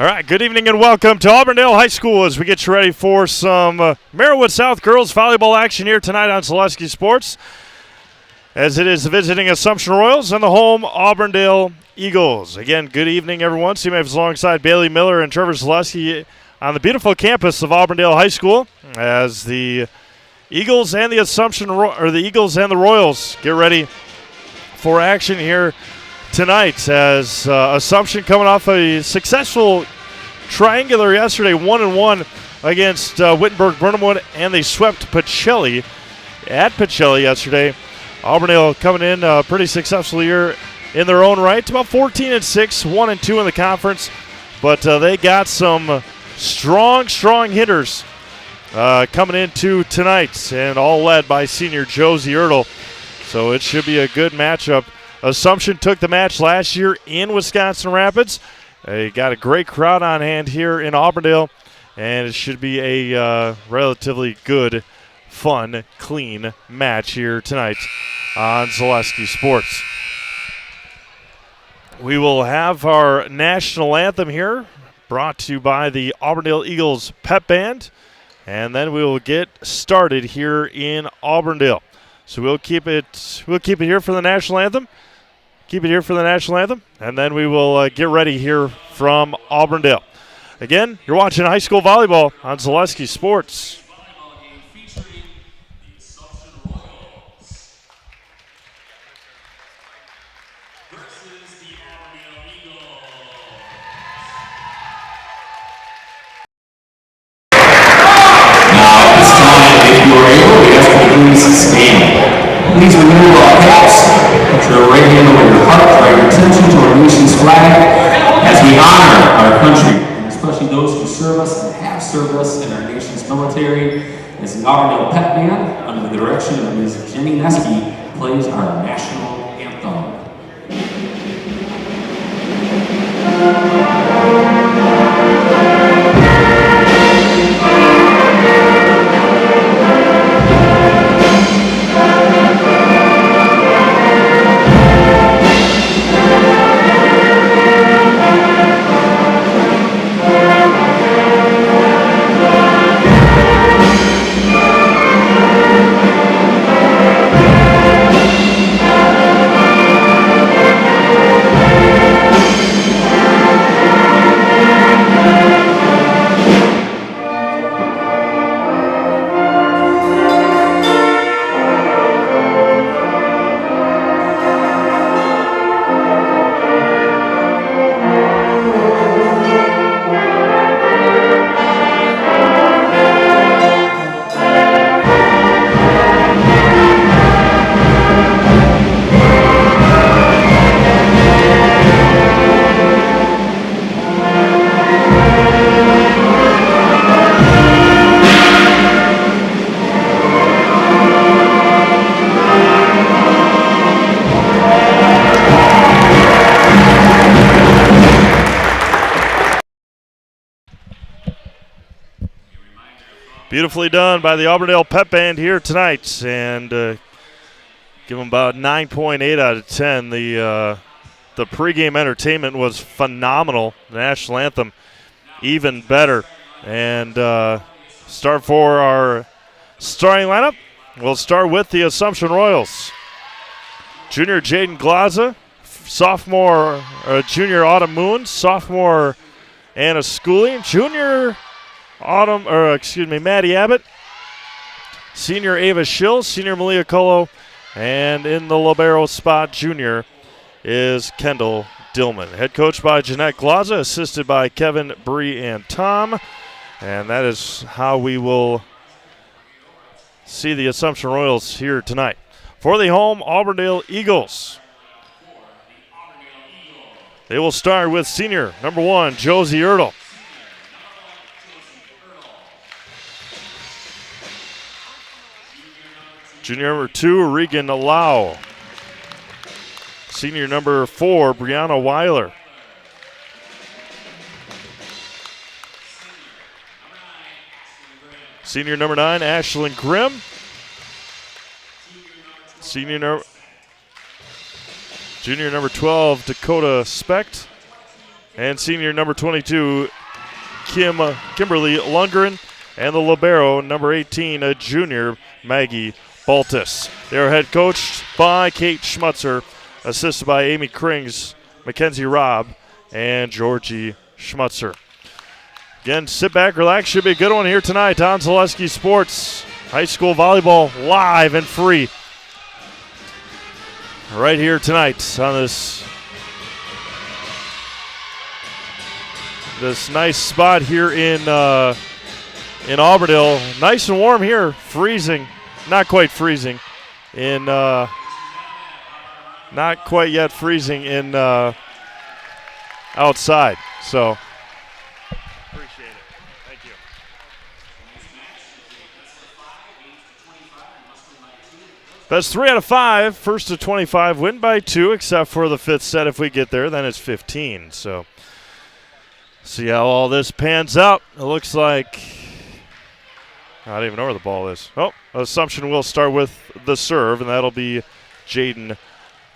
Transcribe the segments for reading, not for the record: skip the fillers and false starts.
All right, good evening and welcome to Auburndale High School as we get you ready for some Merriwood South girls volleyball action here tonight on Zaleski Sports, as it is visiting Assumption Royals and the home Auburndale Eagles. Again, good evening, everyone. CMA's alongside Bailey Miller and Trevor Zaleski on the beautiful campus of Auburndale High School as the Eagles and the Eagles and the Royals get ready for action here tonight, as Assumption coming off a successful triangular yesterday, 1-1 against Wittenberg-Burnhamwood, and they swept Pacelli at Pacelli yesterday. Auburndale coming in pretty successful year in their own right, about 14-6, 1-2 in the conference, but they got some strong hitters coming into tonight, and all led by senior Josie Ertl. So it should be a good matchup. Assumption took the match last year in Wisconsin Rapids. They got a great crowd on hand here in Auburndale, and it should be a relatively good, fun, clean match here tonight on Zaleski Sports. We will have our national anthem here, brought to you by the Auburndale Eagles Pep Band, and then we will get started here in Auburndale. So we'll keep it here for the national anthem. Keep it here for the national anthem, and then we will get ready here from Auburndale. Again, you're watching high school volleyball on Zaleski Sports. Please remove all caps. Put your right hand over your heart, draw your attention to our nation's flag as we honor our country, and especially those who serve us and have served us in our nation's military, as the Auburndale Pep Band, under the direction of Ms. Jenny Neske, plays our national anthem. Beautifully done by the Auburndale Pep Band here tonight, and give them about 9.8 out of 10. The pregame entertainment was phenomenal. The national anthem even better. And start for our starting lineup. We'll start with the Assumption Royals. Junior Jaden Glaza, junior Autumn Moon, sophomore Anna Schooley, junior Maddie Abbott, senior Ava Schill, senior Malia Colo, and in the libero spot, junior, is Kendall Dillman. Head coach by Jeanette Glaza, assisted by Kevin, Bree, and Tom. And that is how we will see the Assumption Royals here tonight. For the home Auburndale Eagles, they will start with senior number 1, Josie Ertl. Junior number 2, Regan Lau. Senior number 4, Brianna Weiler. Senior number 9, Ashlyn Grimm. Junior number 12, Dakota Specht. and senior number 22, Kimberly Lundgren, and the libero, number 18, a junior, Maggie Baltus. They are head coached by Kate Schmutzer, assisted by Amy Krings, Mackenzie Robb, and Georgie Schmutzer. Again, sit back, relax. Should be a good one here tonight on Zaleski Sports. High school volleyball live and free. Right here tonight on this nice spot here in Auburndale. Nice and warm here. Freezing. Not quite freezing. Not quite yet freezing in outside. So appreciate it. Thank you. Best 3 out of 5. First to 25. Win by 2, except for the 5th set. If we get there, then it's 15. So see how all this pans out. It looks like I don't even know where the ball is. Oh, Assumption will start with the serve, and that'll be Jaden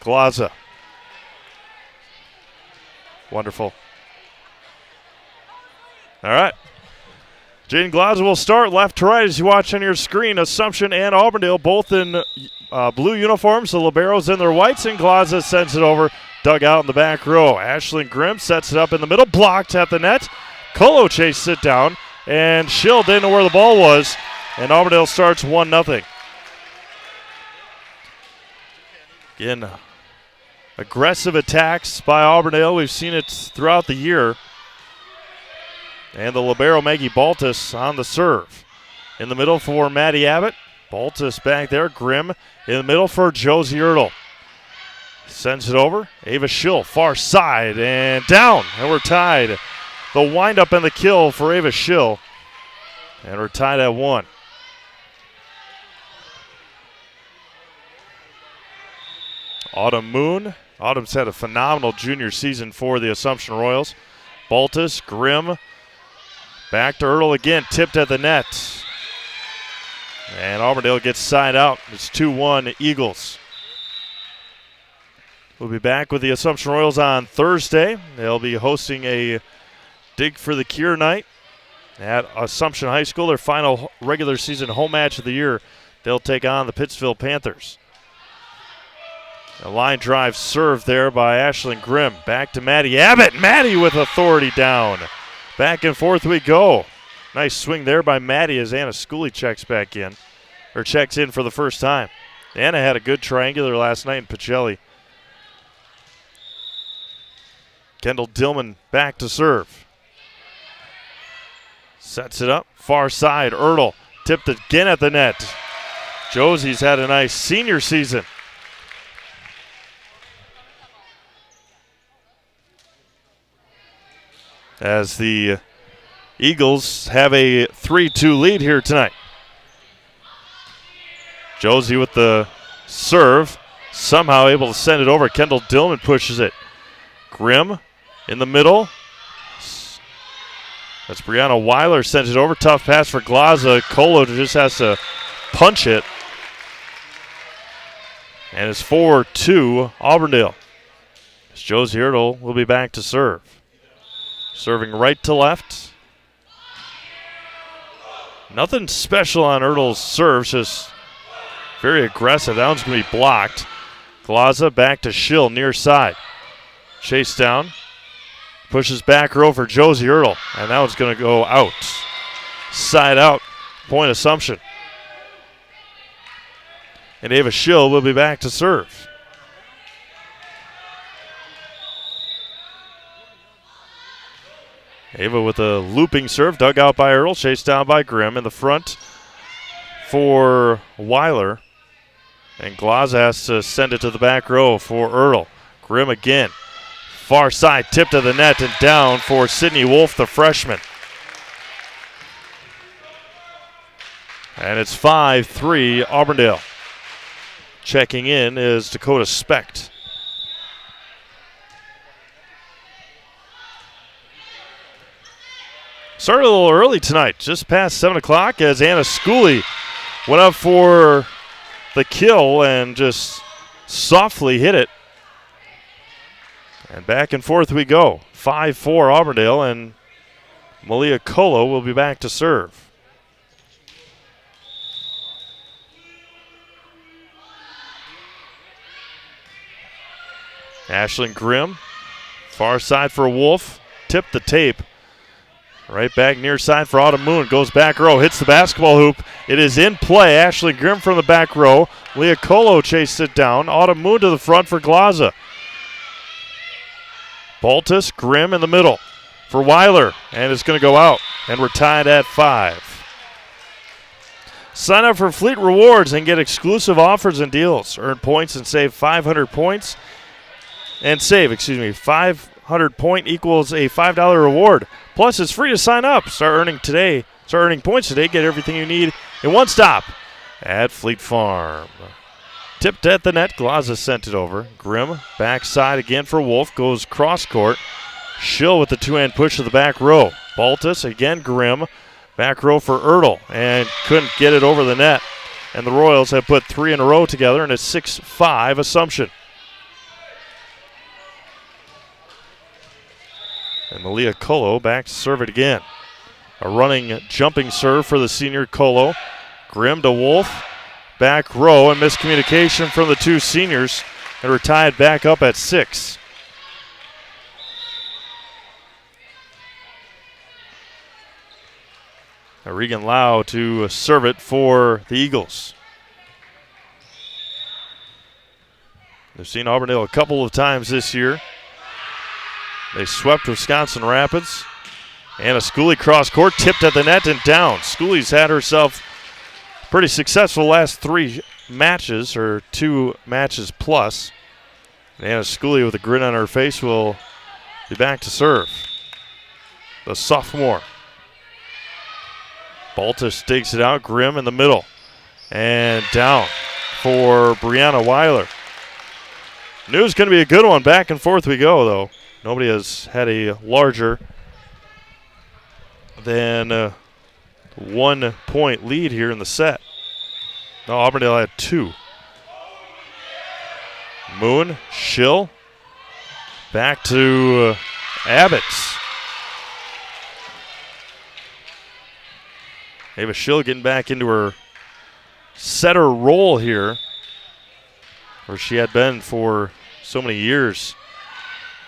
Glaza. Wonderful. All right. Jaden Glaza will start left to right as you watch on your screen. Assumption and Auburndale both in blue uniforms. The liberos in their whites, and Glaza sends it over. Dug out in the back row. Ashlyn Grimm sets it up in the middle. Blocked at the net. Colo chased it down, and Schill didn't know where the ball was. And Auburndale starts 1-0. Again, aggressive attacks by Auburndale. We've seen it throughout the year. And the libero, Maggie Baltus, on the serve. In the middle for Maddie Abbott. Baltus back there. Grimm in the middle for Josie Ertl. Sends it over. Ava Schill, far side, and down. And we're tied. The windup and the kill for Ava Schill. And we're tied at 1. Autumn Moon. Autumn's had a phenomenal junior season for the Assumption Royals. Baltus, Grimm. Back to Ertl again, tipped at the net. And Auburndale gets side out. It's 2-1 Eagles. We'll be back with the Assumption Royals on Thursday. They'll be hosting a Dig for the Cure night at Assumption High School, their final regular season home match of the year. They'll take on the Pittsville Panthers. A line drive served there by Ashlyn Grimm. Back to Maddie Abbott. Maddie with authority down. Back and forth we go. Nice swing there by Maddie as Anna Schooley checks in for the first time. Anna had a good triangular last night in Pacelli. Kendall Dillman back to serve. Sets it up. Far side. Ertl tipped again at the net. Josie's had a nice senior season. As the Eagles have a 3-2 lead here tonight. Josie with the serve. Somehow able to send it over. Kendall Dillman pushes it. Grimm in the middle. That's Brianna Weiler sends it over. Tough pass for Glaza. Colo just has to punch it. And it's 4-2 Auburndale. As Josie Ertl will be back to serve. Serving right to left. Nothing special on Ertl's serves, just very aggressive. That one's going to be blocked. Glaza back to Schill, near side. Chase down. Pushes back row for Josie Ertl, and that one's going to go out. Side out, point Assumption. And Ava Schill will be back to serve. Ava with a looping serve, dug out by Ertl, chased down by Grimm in the front for Weiler. And Glaza has to send it to the back row for Ertl. Grimm again. Far side, tip to the net and down for Sydney Wolf, the freshman. And it's 5-3 Auburndale. Checking in is Dakota Specht. Started a little early tonight, just past 7 o'clock, as Anna Schooley went up for the kill and just softly hit it. And back and forth we go. 5-4 Auburndale, and Malia Colo will be back to serve. Ashlyn Grimm, far side for Wolf, tipped the tape. Right back near side for Autumn Moon, goes back row, hits the basketball hoop. It is in play. Ashley Grimm from the back row. Leah Colo chased it down. Autumn Moon to the front for Glaza. Baltus, Grimm in the middle for Weiler, and it's going to go out, and we're tied at 5. Sign up for Fleet Rewards and get exclusive offers and deals. Earn points and save 500 points. 500 point equals a $5 reward. Plus, it's free to sign up. Start earning points today. Get everything you need in one stop at Fleet Farm. Tipped at the net. Glaza sent it over. Grimm backside again for Wolf. Goes cross court. Schill with the two-hand push to the back row. Baltus again. Grimm back row for Ertl, and couldn't get it over the net. And the Royals have put 3 in a row together, and it's 6-5 Assumption. And Malia Colo back to serve it again. A running, jumping serve for the senior Colo. Grimm to Wolf. Back row, and miscommunication from the two seniors. And we're tied back up at 6. Regan Lau to serve it for the Eagles. They've seen Auburndale a couple of times this year. They swept Wisconsin Rapids. Anna Schooley cross court, tipped at the net and down. Schooley's had herself pretty successful last 3 matches, or 2 matches plus. And Anna Schooley with a grin on her face will be back to serve. The sophomore. Baltus digs it out. Grimm in the middle. And down for Brianna Weiler. Knew it was going to be a good one. Back and forth we go, though. Nobody has had a larger than 1 point lead here in the set. No, Auburndale had 2. Moon, Schill, back to Abbott's. Ava Schill getting back into her setter role here, where she had been for so many years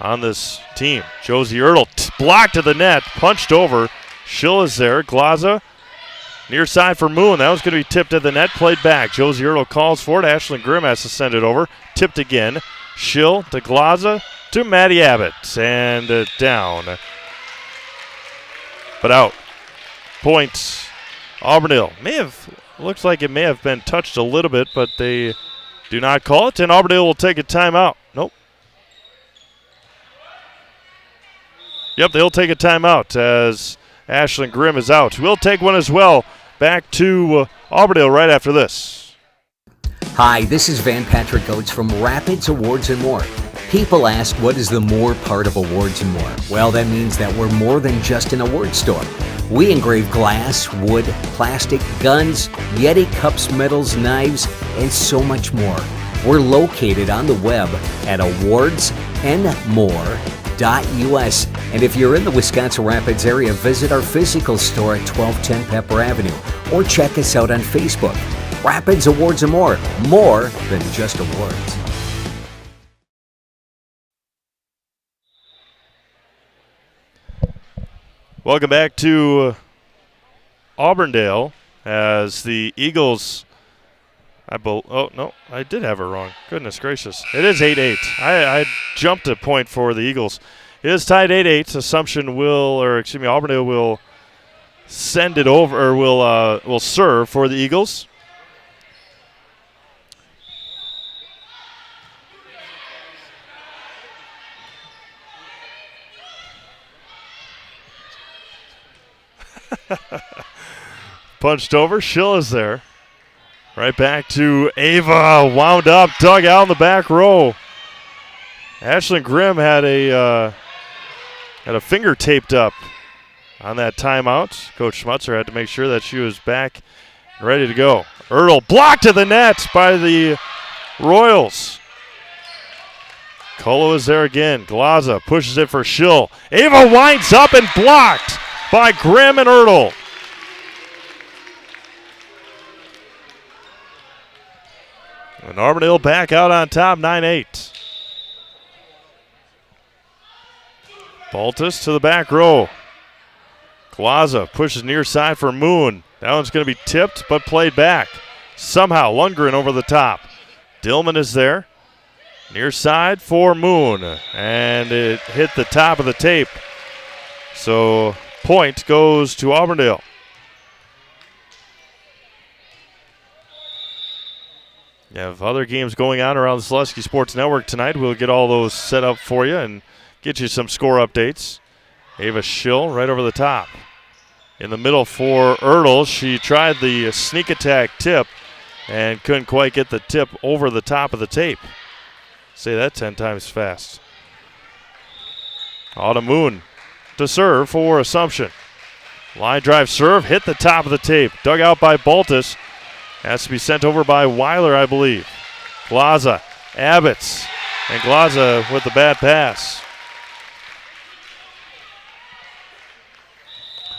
on this team. Josie Ertl blocked to the net, punched over. Schill is there. Glaza near side for Moon. That was going to be tipped at the net, played back. Josie Ertl calls for it. Ashlyn Grimm has to send it over. Tipped again. Schill to Glaza to Maddie Abbott. And down. But out. Points. Auburndale looks like it may have been touched a little bit, but they do not call it. And Auburndale will take a timeout. Nope. Yep, they'll take a timeout as Ashlyn Grimm is out. We'll take one as well. Back to Auburndale right after this. Hi, this is Van Patrick Oates from Rapids Awards and More. People ask, what is the more part of Awards and More? Well, that means that we're more than just an award store. We engrave glass, wood, plastic, guns, Yeti cups, medals, knives, and so much more. We're located on the web at awardsandmore.us. And if you're in the Wisconsin Rapids area, visit our physical store at 1210 Pepper Avenue or check us out on Facebook. Rapids Awards and More than just awards. Welcome back to Auburndale as the Eagles. Oh, no, I did have it wrong. Goodness gracious. It is 8-8. I jumped a point for the Eagles. It is tied 8-8. Auburndale will send it over, or will serve for the Eagles. Punched over. Schill is there. Right back to Ava. Wound up. Dug out in the back row. Ashlyn Grimm had a finger taped up on that timeout. Coach Schmutzer had to make sure that she was back and ready to go. Ertl blocked to the net by the Royals. Colo is there again. Glaza pushes it for Schill. Ava winds up and blocked by Grimm and Ertl. And Auburndale back out on top, 9-8. Baltus to the back row. Glaza pushes near side for Moon. That one's going to be tipped but played back. Somehow Lundgren over the top. Dillman is there. Near side for Moon. And it hit the top of the tape. So point goes to Auburndale. You have other games going on around the Selesky Sports Network tonight. We'll get all those set up for you and get you some score updates. Ava Schill right over the top. In the middle for Ertl. She tried the sneak attack tip and couldn't quite get the tip over the top of the tape. Say that 10 times fast. Autumn Moon to serve for Assumption. Line drive serve, hit the top of the tape. Dug out by Baltus. Has to be sent over by Weiler, I believe. Glaza, Abbott's, and Glaza with the bad pass.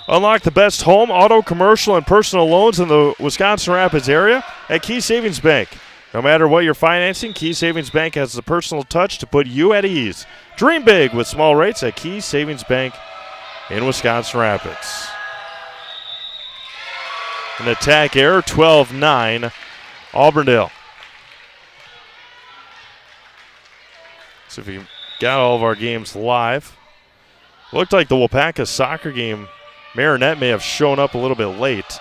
Unlock the best home, auto, commercial, and personal loans in the Wisconsin Rapids area at Key Savings Bank. No matter what you're financing, Key Savings Bank has the personal touch to put you at ease. Dream big with small rates at Key Savings Bank in Wisconsin Rapids. An attack error, 12-9, Auburndale. So if you got all of our games live. Looked like the Wapaka soccer game, Marinette may have shown up a little bit late.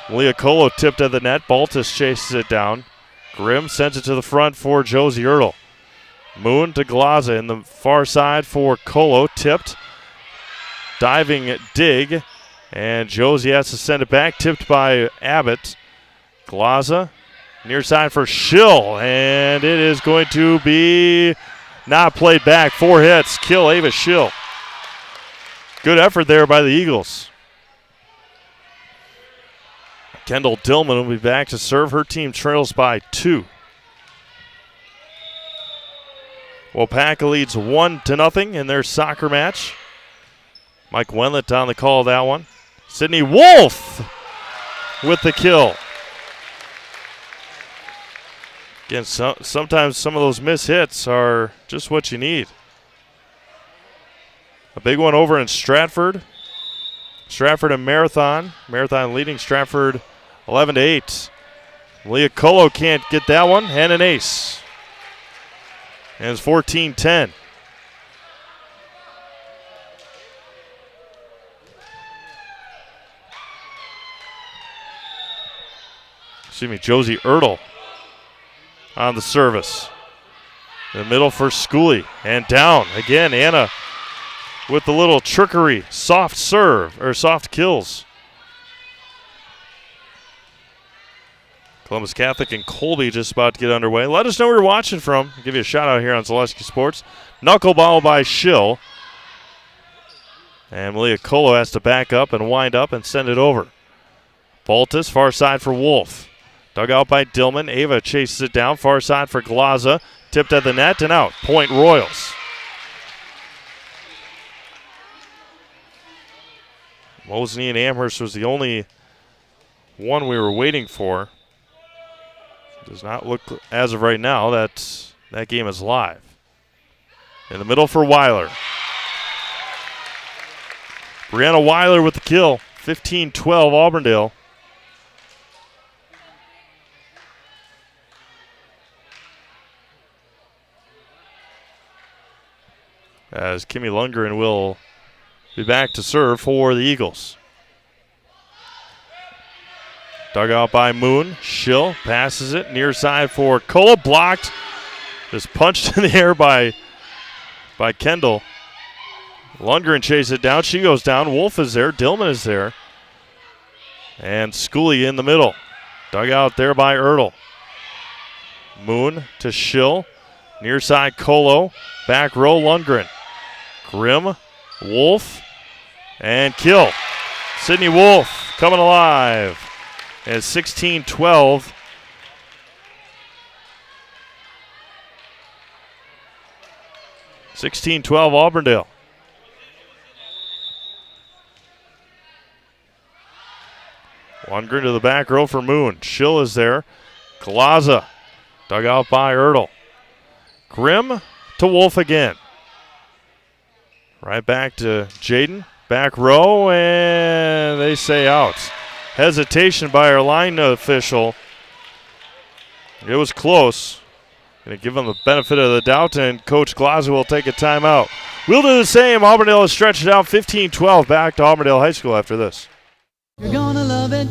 Leah Colo tipped at the net. Baltus chases it down. Grimm sends it to the front for Josie Ertl. Moon to Glaza in the far side for Colo. Tipped. Diving dig. And Josie has to send it back. Tipped by Abbott. Glaza near side for Schill. And it is going to be not played back. 4 hits. Kill Ava Schill. Good effort there by the Eagles. Kendall Dillman will be back to serve. Her team trails by 2. Wapaka leads 1-0 in their soccer match. Mike Wenlett on the call of that one. Sydney Wolf with the kill. Again, sometimes some of those missed hits are just what you need. A big one over in Stratford. Stratford and Marathon. Marathon leading Stratford 11-8. Leah Colo can't get that one, and an ace. And it's 14-10. Josie Ertl on the service. In the middle for Schooley. And down. Again, Anna with the little trickery. Soft serve, or soft kills. Columbus Catholic and Colby just about to get underway. Let us know where you're watching from. I'll give you a shout out here on Selesky Sports. Knuckleball by Schill. And Malia Colo has to back up and wind up and send it over. Baltus, far side for Wolf. Dug out by Dillman. Ava chases it down. Far side for Glaza. Tipped at the net and out. Point Royals. Mosney and Amherst was the only one we were waiting for. Does not look, as of right now, that game is live. In the middle for Weiler. Brianna Weiler with the kill. 15-12 Auburndale. As Kimmy Lundgren will be back to serve for the Eagles. Dug out by Moon. Schill passes it near side for Colo. Blocked. Just punched in the air by Kendall. Lundgren chases it down. She goes down. Wolf is there. Dillman is there. And Schooley in the middle. Dug out there by Ertl. Moon to Schill. Near side Colo. Back row Lundgren. Grimm. Wolf. And kill. Sydney Wolf coming alive. And it's 16-12. 16-12 Auburndale. Lundgren to the back row for Moon. Schill is there. Glaza dug out by Ertl. Grimm to Wolf again. Right back to Jaden. Back row, and they say out. Hesitation by our line official. It was close. Going to give them the benefit of the doubt, and Coach Glaza will take a timeout. We'll do the same. Auburndale has stretched it out 15-12 back to Auburndale High School after this. You're gonna love it.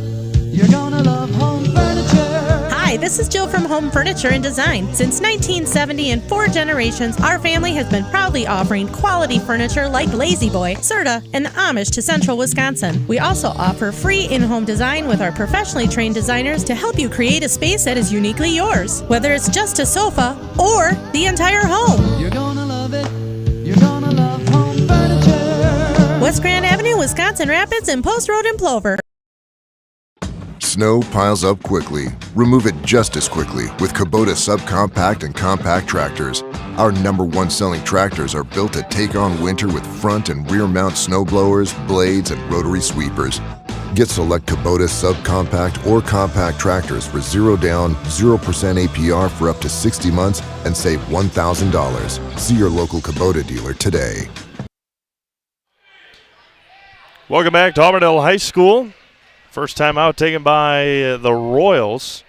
You're gonna love home furniture. Hi, this is Jill from Home Furniture and Design. Since 1970 and 4 generations, our family has been proudly offering quality furniture like Lazy Boy, Serta, and the Amish to Central Wisconsin. We also offer free in-home design with our professionally trained designers to help you create a space that is uniquely yours, whether it's just a sofa or the entire home. You're gonna love it. You're gonna love home furniture. West Grand Avenue, Wisconsin Rapids, and Post Road in Plover. Snow piles up quickly. Remove it just as quickly with Kubota subcompact and compact tractors. Our #1 selling tractors are built to take on winter with front and rear mount snow blowers, blades, and rotary sweepers. Get select Kubota subcompact or compact tractors for 0 down, 0% APR for up to 60 months and save $1,000. See your local Kubota dealer today. Welcome back to Auburndale High School. First time out taken by the Royals.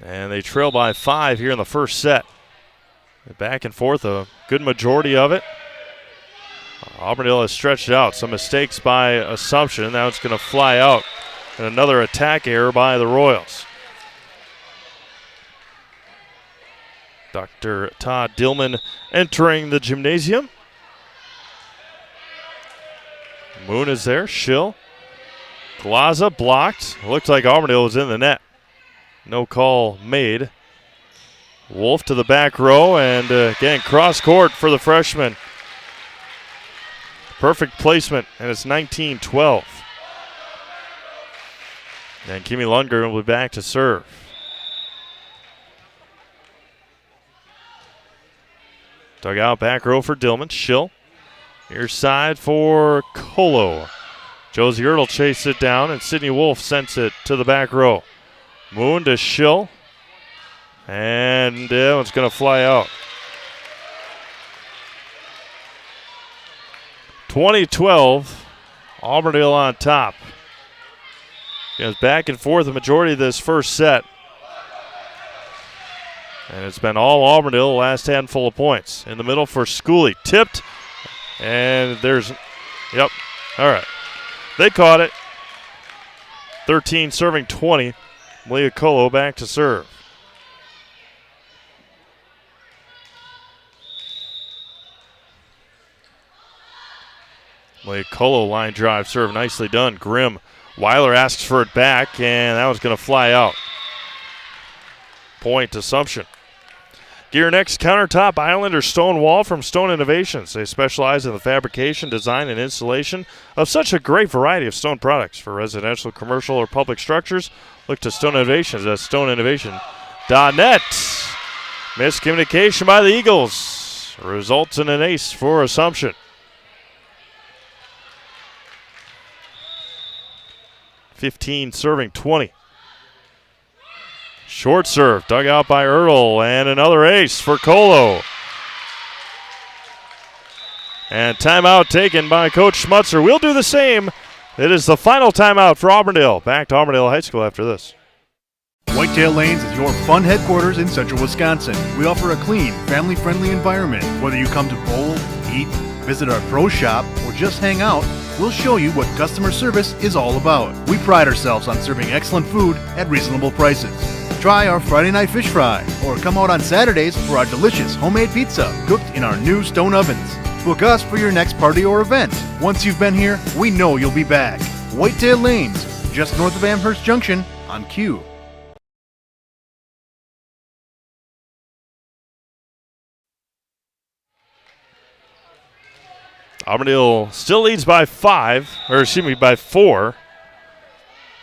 And they trail by 5 here in the first set. Back and forth, a good majority of it. Auburndale has stretched it out. Some mistakes by Assumption. Now it's going to fly out. And another attack error by the Royals. Dr. Todd Dillman entering the gymnasium. Moon is there. Schill. Glaza blocked. Looked like Auburndale was in the net. No call made. Wolf to the back row, and again, cross court for the freshman. Perfect placement, and it's 19-12. And Kimmy Lundgren will be back to serve. Dug out back row for Dillman. Schill. Near side for Colo. Josie Ertl chased it down, and Sydney Wolf sends it to the back row. Moon to Schill. And it's going to fly out. 20-12. Auburndale on top. Goes back and forth the majority of this first set. And it's been all Auburndale the last handful of points. In the middle for Schooley. Tipped. And there's, all right. They caught it. 13 serving 20. Leah Colo back to serve. Leah Colo line drive serve. Nicely done. Grimm. Weiler asks for it back, and that was going to fly out. Point Assumption. Get your next countertop island or stone wall from Stone Innovations. They specialize in the fabrication, design, and installation of such a great variety of stone products. For residential, commercial, or public structures, look to Stone Innovations at stoneinnovation.net. Miscommunication by the Eagles results in an ace for Assumption. 15 serving 20. Short serve, dug out by Ertl, and another ace for Colo. And timeout taken by Coach Schmutzer. We'll do the same. It is the final timeout for Auburndale. Back to Auburndale High School after this. Whitetail Lanes is your fun headquarters in central Wisconsin. We offer a clean, family-friendly environment. Whether you come to bowl, eat, visit our pro shop, or just hang out, we'll show you what customer service is all about. We pride ourselves on serving excellent food at reasonable prices. Try our Friday night fish fry, or come out on Saturdays for our delicious homemade pizza cooked in our new stone ovens. Book us for your next party or event. Once you've been here, we know you'll be back. Whitetail Lanes, just north of Amherst Junction on Q. Auburndale still leads by 4.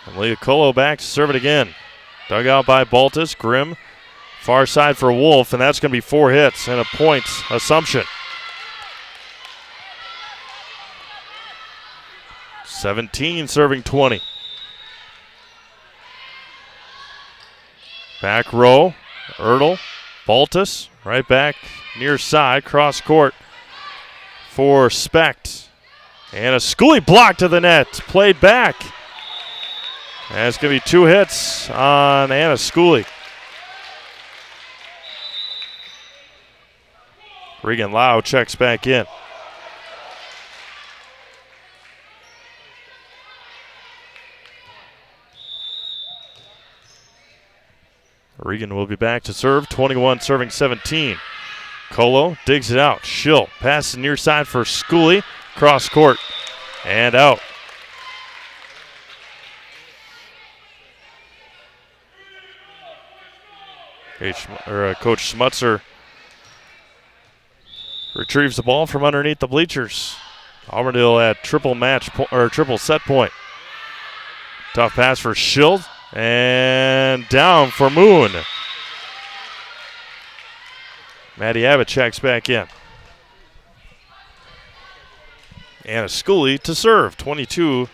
And Leah Colo back to serve it again. Dug out by Baltus. Grimm. Far side for Wolf, and that's going to be 4 hits and a point Assumption. 17 serving 20. Back row, Ertl, Baltus, right back near side, cross court for Specht. And a Schooley block to the net, played back. And it's going to be 2 hits on Anna Schooley. Regan Lau checks back in. Regan will be back to serve, 21 serving 17. Colo digs it out. Schill passes near side for Schooley. Cross court and out. Coach Schmutzer retrieves the ball from underneath the bleachers. Auburndale at triple set point. Tough pass for Schill. And down for Moon. Maddie Abbott checks back in. Anna Schooley to serve, 22-18.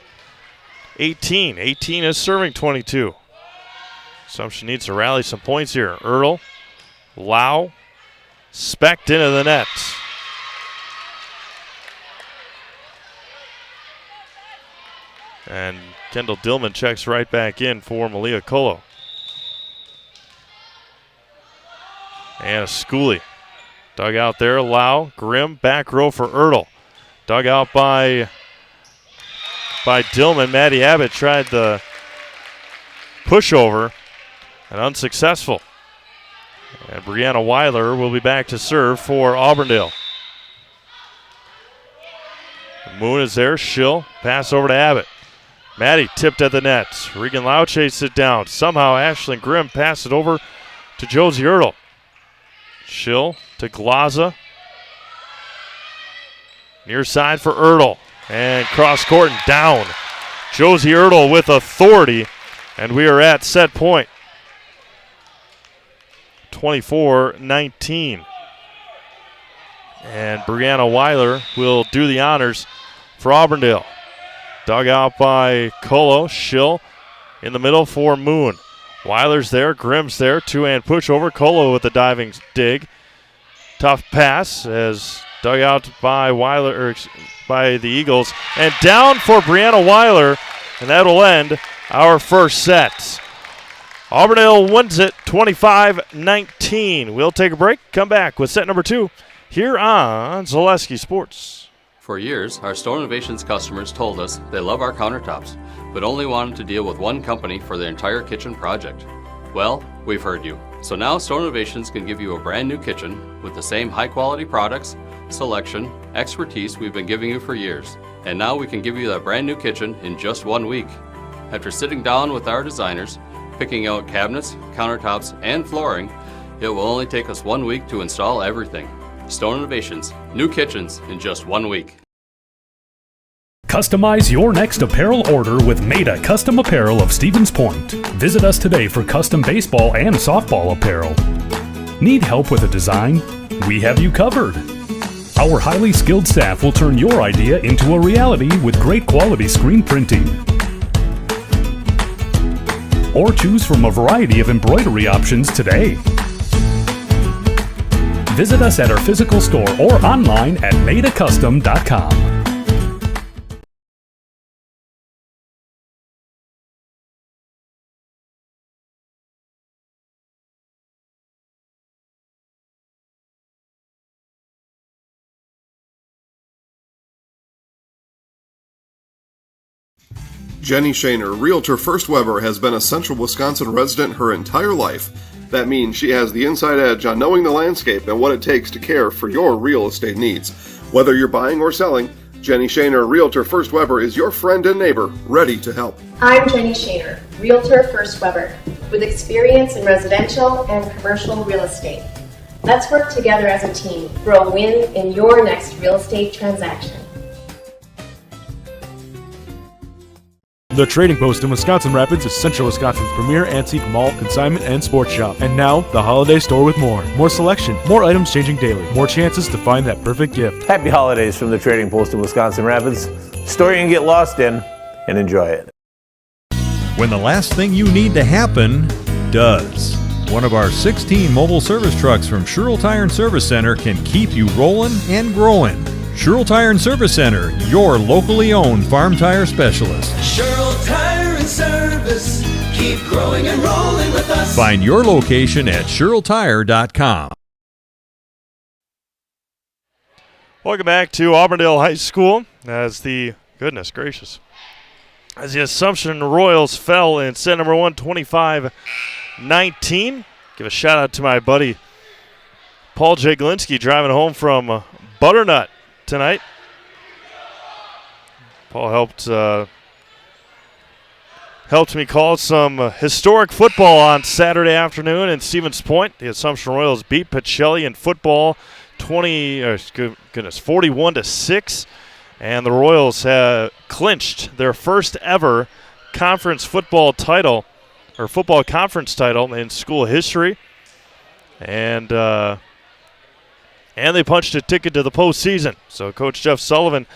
18 is serving 22. Assumption needs to rally some points here. Ertl, Lau, Specht into the net. And Kendall Dillman checks right back in for Malia Colo. And Schooley. Dug out there, Lau, Grimm, back row for Ertl. Dug out by Dillman. Maddie Abbott tried the pushover and unsuccessful. And Brianna Weiler will be back to serve for Auburndale. Moon is there, Schill, pass over to Abbott. Maddie tipped at the net. Regan Lau chased it down. Somehow Ashlyn Grimm passed it over to Josie Ertl. Schill to Glaza. Near side for Ertl. And cross court and down. Josie Ertl with authority. And we are at set point. 24-19. And Brianna Weiler will do the honors for Auburndale. Dug out by Colo. Schill in the middle for Moon. Weiler's there. Grimm's there. Two-hand push over. Colo with the diving dig. Tough pass as dug out by Weiler, by the Eagles. And down for Brianna Weiler. And that will end our first set. Auburndale wins it 25-19. We'll take a break. Come back with set number 2 here on Zaleski Sports. For years, our Store Innovations customers told us they love our countertops, but only wanted to deal with one company for their entire kitchen project. Well, we've heard you. So now Store Innovations can give you a brand new kitchen with the same high quality products, selection, expertise we've been giving you for years. And now we can give you that brand new kitchen in just 1 week. After sitting down with our designers, picking out cabinets, countertops, and flooring, it will only take us 1 week to install everything. Stone Innovations, new kitchens in just 1 week. Customize your next apparel order with Maida Custom Apparel of Stevens Point. Visit us today for custom baseball and softball apparel. Need help with a design? We have you covered. Our highly skilled staff will turn your idea into a reality with great quality screen printing. Or choose from a variety of embroidery options today. Visit us at our physical store or online at maidacustom.com. Jenny Shaner, Realtor First Weber, has been a Central Wisconsin resident her entire life. That means she has the inside edge on knowing the landscape and what it takes to care for your real estate needs. Whether you're buying or selling, Jenny Shaner, Realtor First Weber, is your friend and neighbor, ready to help. I'm Jenny Shaner, Realtor First Weber, with experience in residential and commercial real estate. Let's work together as a team for a win in your next real estate transaction. The Trading Post in Wisconsin Rapids is Central Wisconsin's premier antique mall, consignment, and sports shop. And now, the holiday store with more. More selection, more items changing daily, more chances to find that perfect gift. Happy holidays from the Trading Post in Wisconsin Rapids. Store you can get lost in, and enjoy it. When the last thing you need to happen does. One of our 16 mobile service trucks from Sherrill Tire and Service Center can keep you rolling and growing. Sherrill Tire and Service Center, your locally owned farm tire specialist. Sherrill Tire and Service, keep growing and rolling with us. Find your location at SherrillTire.com. Welcome back to Auburndale High School as the Assumption Royals fell in set number 1, 25-19. Give a shout out to my buddy Paul Jaglinski driving home from Butternut tonight. Paul helped me call some historic football on Saturday afternoon in Stevens Point. The Assumption Royals beat Pacelli in football 41-6, and the Royals have clinched their first ever conference football title, or football conference title in school history, and they punched a ticket to the postseason. So Coach Jeff Sullivan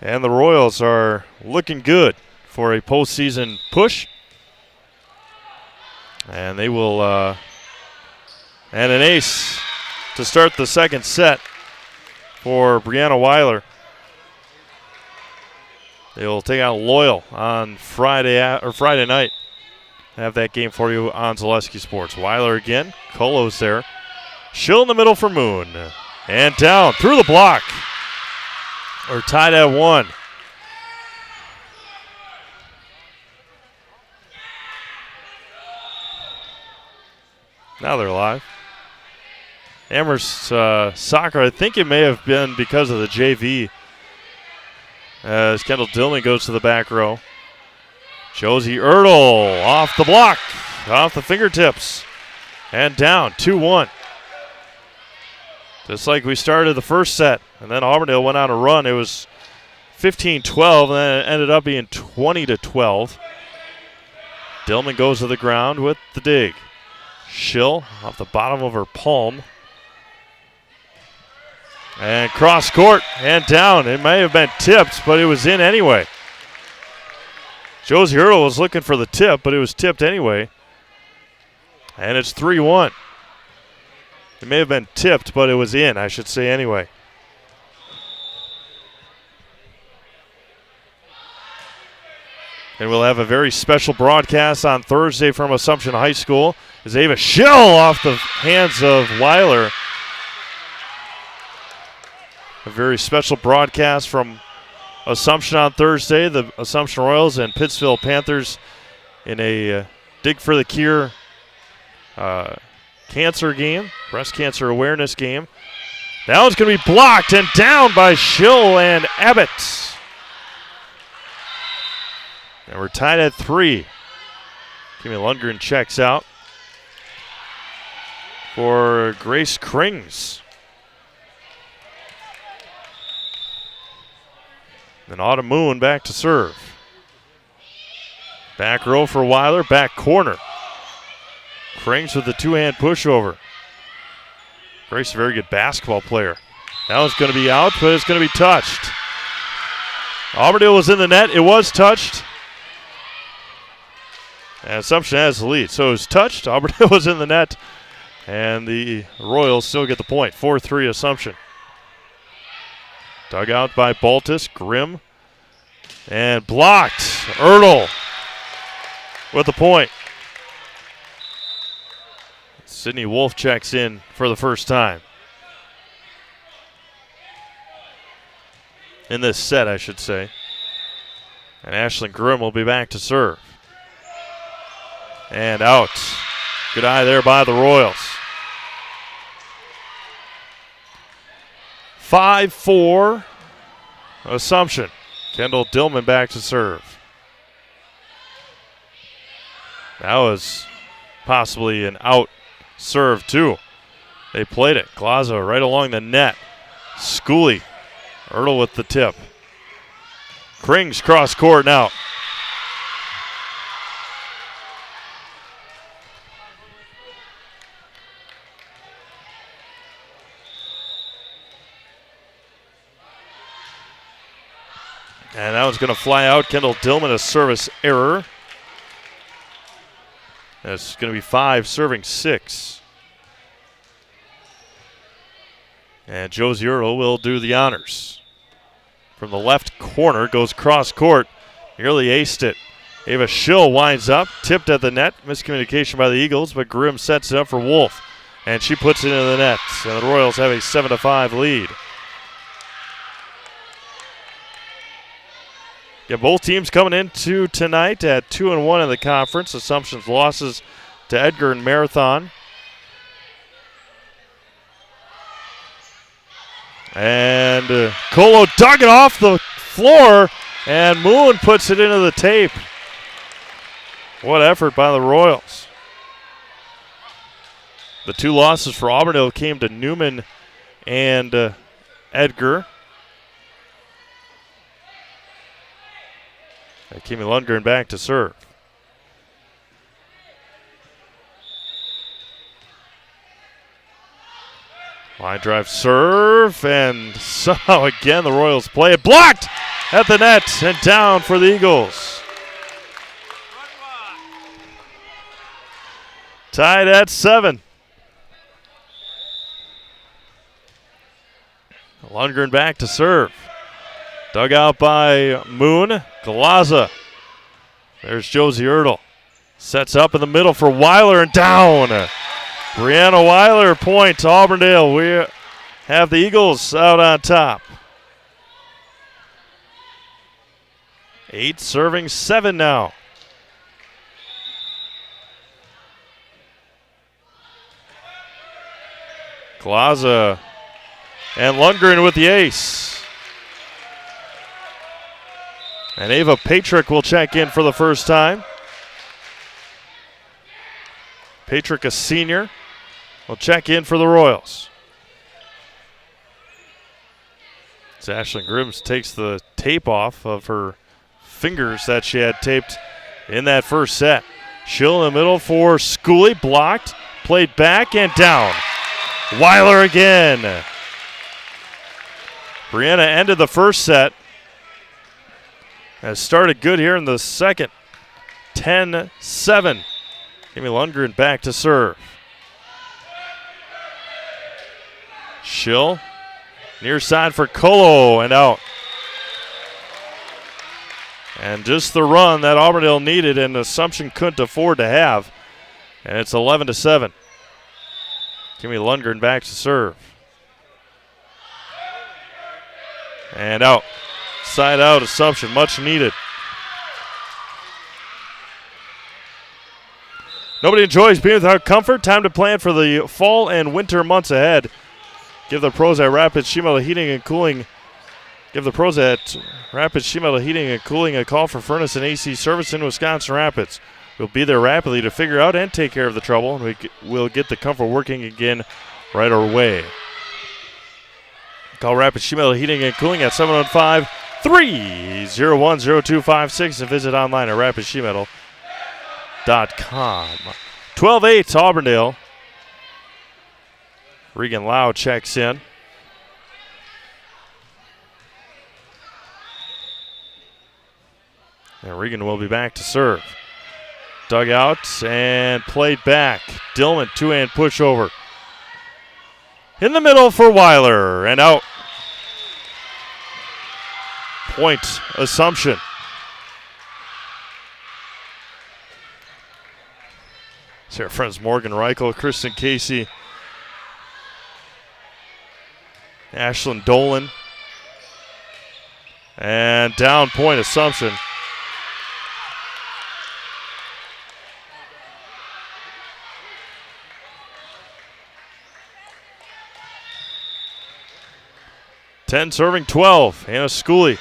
and the Royals are looking good for a postseason push, and they will and an ace to start the second set for Brianna Weiler. They will take out Loyal on Friday night. I have that game for you on Zaleski Sports. Weiler again. Colo's there. Schill in the middle for Moon. And down through the block. We're tied at 1. Now they're live. Amherst soccer, I think it may have been because of the JV. As Kendall Dillman goes to the back row. Josie Ertl off the block, off the fingertips, and down 2-1. Just like we started the first set, and then Auburndale went on a run. It was 15-12, and then it ended up being 20-12. Dillman goes to the ground with the dig. Schill off the bottom of her palm. And cross court and down. It may have been tipped, but it was in anyway. Josie Ertl was looking for the tip, but it was tipped anyway. And it's 3-1. It may have been tipped, but it was in, I should say anyway. And we'll have a very special broadcast on Thursday from Assumption High School as Ava Schill off the hands of Weiler. A very special broadcast from Assumption on Thursday. The Assumption Royals and Pittsfield Panthers in a Dig for the Cure cancer game, breast cancer awareness game. That one's going to be blocked and down by Schill and Abbott. And we're tied at 3. Kimmy Lundgren checks out for Grace Krings. Then Autumn Moon back to serve. Back row for Weiler, back corner. Krings with the two-hand pushover. Grace, a very good basketball player. That one's going to be out, but it's going to be touched. Auburndale was in the net. It was touched. And Assumption has the lead. So it was touched. Auburndale was in the net. And the Royals still get the point. 4-3 Assumption. Dug out by Baltus, Grimm, and blocked. Ertl with the point. Sydney Wolf checks in for the first time. In this set, I should say. And Ashlyn Grimm will be back to serve. And out. Good eye there by the Royals. 5-4 Assumption. Kendall Dillman back to serve. That was possibly an out serve too. They played it. Glaza right along the net. Schooley. Ertl with the tip. Krings cross court now. And that one's going to fly out. Kendall Dillman, a service error. That's going to be 5, serving 6. And Josie Ertl will do the honors. From the left corner, goes cross court. Nearly aced it. Ava Schill winds up, tipped at the net. Miscommunication by the Eagles, but Grimm sets it up for Wolf. And she puts it into the net. And the Royals have a 7-5 lead. Yeah, both teams coming into tonight at 2-1 in the conference. Assumption's losses to Edgar and Marathon. And Colo dug it off the floor, and Moon puts it into the tape. What effort by the Royals. The 2 losses for Auburndale came to Newman and Edgar. Kimi Lundgren back to serve. Line drive serve, and somehow again the Royals play it. Blocked at the net and down for the Eagles. Tied at 7. Lundgren back to serve. Dug out by Moon. Galaza. There's Josie Ertl. Sets up in the middle for Weiler and down. Brianna Weiler points Auburndale. We have the Eagles out on top. 8 serving 7 now. Galaza and Lundgren with the ace. And Ava Patrick will check in for the first time. Patrick, a senior, will check in for the Royals. As Ashlyn Grimms takes the tape off of her fingers that she had taped in that first set. Schill in the middle for Schooley, blocked, played back and down. Weiler again. Brianna ended the first set. Has started good here in the second. 10-7. Amy Lundgren back to serve. Schill. Near side for Colo and out. And just the run that Auburndale needed and Assumption couldn't afford to have. And it's 11-7. Kimmy Lundgren back to serve. And out. Side out, Assumption, much needed. Nobody enjoys being without comfort. Time to plan for the fall and winter months ahead. Give the pros at Rapid Shimano Heating and Cooling. Give the pros at Rapid Shimano Heating and Cooling a call for furnace and AC service in Wisconsin Rapids. We'll be there rapidly to figure out and take care of the trouble, and we'll get the comfort working again right away. Call Rapid Shimano Heating and Cooling at 715-301-0256 and visit online at rapidshimano.com. 12-8 Auburndale. Regan Lau checks in. And Regan will be back to serve. Dug out and played back. Dillman, two-hand pushover. In the middle for Weiler and out. Point Assumption. See our friends Morgan Reichel, Kristen Casey, Ashlyn Dolan. And down point Assumption. Serving 12, Hannah Schooley.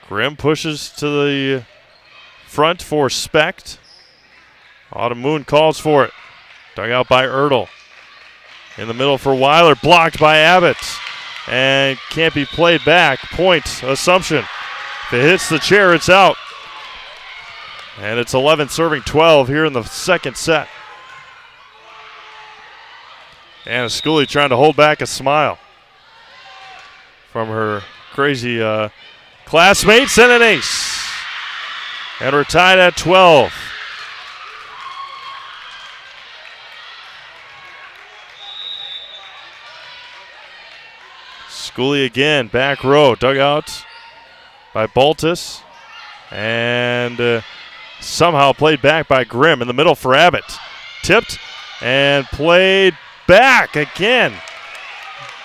Grimm pushes to the front for Specht. Autumn Moon calls for it. Dug out by Ertl. In the middle for Weiler, blocked by Abbott. And can't be played back. Point Assumption. If it hits the chair, it's out. And it's 11 serving 12 here in the second set. Hannah Schooley trying to hold back a smile from her crazy classmates, and an ace. And we're tied at 12. Schooley again, back row, dugout by Baltus. And somehow played back by Grimm in the middle for Abbott. Tipped and played back again.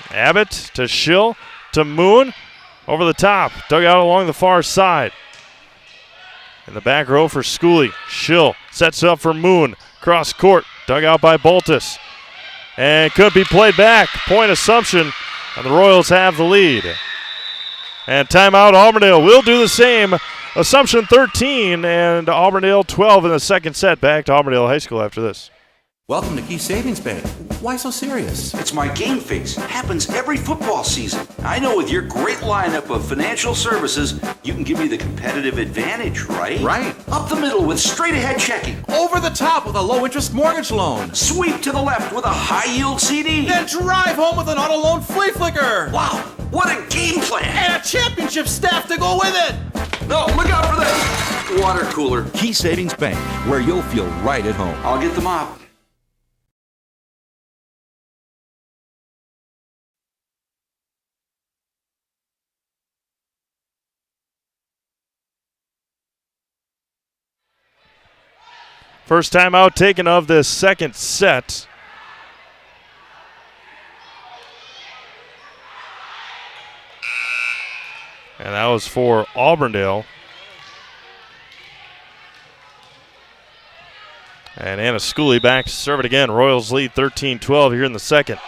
Abbott to Schill to Moon. Over the top, dugout along the far side. In the back row for Schooley. Schill sets up for Moon. Cross court, dugout by Baltus. And could be played back. Point Assumption, and the Royals have the lead. And timeout, Auburndale will do the same. Assumption 13 and Auburndale 12 in the second set. Back to Auburndale High School after this. Welcome to Key Savings Bank. Why so serious? It's my game face. Happens every football season. I know with your great lineup of financial services, you can give me the competitive advantage, right? Right. Up the middle with straight ahead checking. Over the top with a low interest mortgage loan. Sweep to the left with a high yield CD. Then drive home with an auto loan flea flicker. Wow, what a game plan. And a championship staff to go with it. No, look out for this. Water cooler. Key Savings Bank, where you'll feel right at home. I'll get the mop. First timeout taken of this second set. And that was for Auburndale. And Anna Schooley back to serve it again. Royals lead 13-12 here in the second.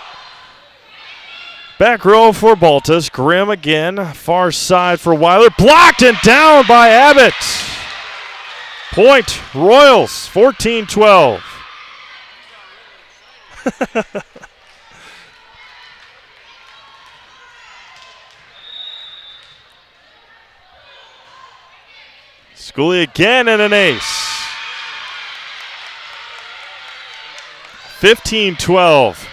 Back row for Baltus. Grimm again. Far side for Weiler. Blocked and down by Abbott. Point, Royals, 14-12. Schooley again and an ace. 15-12.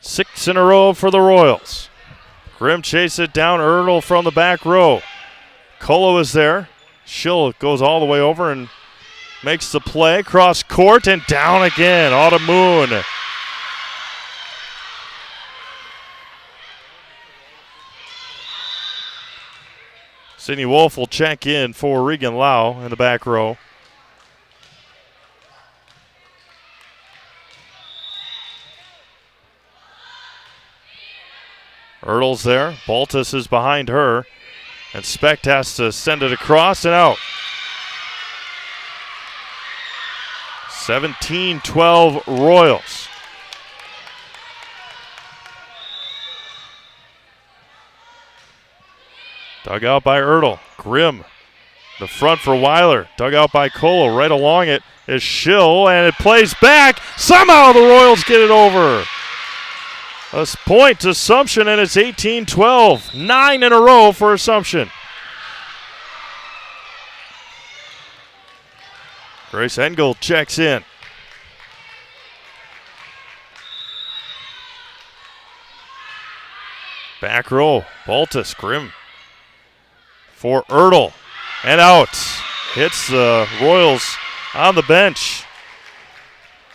Six in a row for the Royals. Grimm chases it down. Ertl from the back row. Colo is there. Schill goes all the way over and makes the play. Cross court and down again. Autumn Moon. Sydney Wolf will check in for Regan Lau in the back row. Ertl's there. Baltus is behind her. And Specht has to send it across and out. 17-12 Royals. Dug out by Ertl. Grimm. The front for Weiler. Dug out by Colo. Right along it is Schill, and it plays back. Somehow the Royals get it over. A point to Assumption, and it's 18-12. 9 in a row for Assumption. Grace Engel checks in. Back row, Baltus, Grimm for Ertl, and out. Hits the Royals on the bench.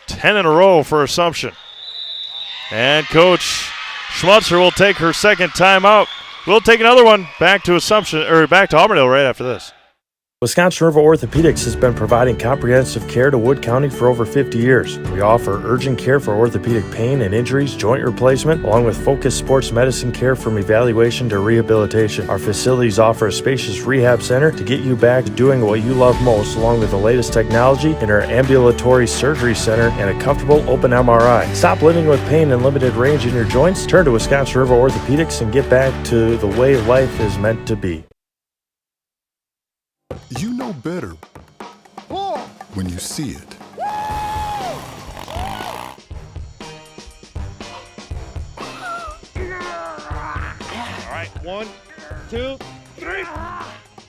10 in a row for Assumption. And Coach Schmutzer will take her second timeout. We'll take another one back to Assumption, or back to Auburndale right after this. Wisconsin River Orthopedics has been providing comprehensive care to Wood County for over 50 years. We offer urgent care for orthopedic pain and injuries, joint replacement, along with focused sports medicine care from evaluation to rehabilitation. Our facilities offer a spacious rehab center to get you back to doing what you love most, along with the latest technology in our ambulatory surgery center and a comfortable open MRI. Stop living with pain and limited range in your joints. Turn to Wisconsin River Orthopedics and get back to the way life is meant to be. You know better when you see it. All right, 1, 2, 3.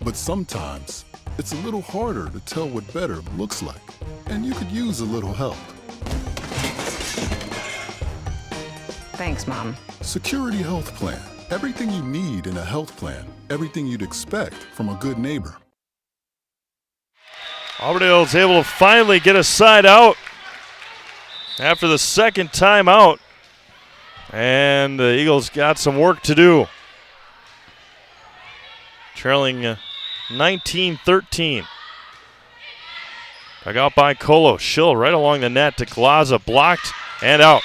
But sometimes it's a little harder to tell what better looks like, and you could use a little help. Thanks, Mom. Security Health Plan. Everything you need in a health plan. Everything you'd expect from a good neighbor. Auburndale is able to finally get a side out after the second time out. And the Eagles got some work to do. Trailing 19-13. Dug out by Colo. Schill right along the net to Glaza. Blocked and out.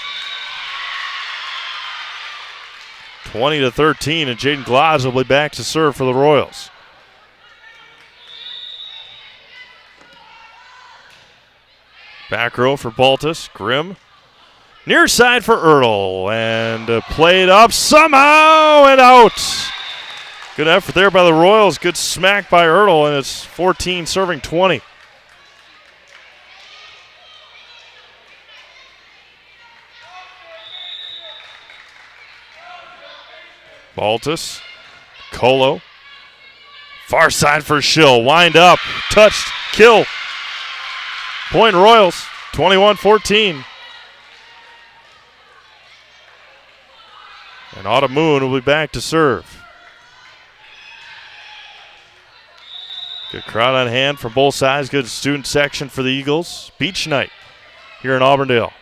20-13, and Jaden Glaza will be back to serve for the Royals. Back row for Baltus. Grimm. Near side for Ertl. And played up somehow and out. Good effort there by the Royals. Good smack by Ertl, and it's 14 serving 20. Baltus. Colo. Far side for Schill. Wind up. Touched. Kill. Point Royals. 21-14. And Autumn Moon will be back to serve. Good crowd on hand from both sides. Good student section for the Eagles. Beach night here in Auburndale.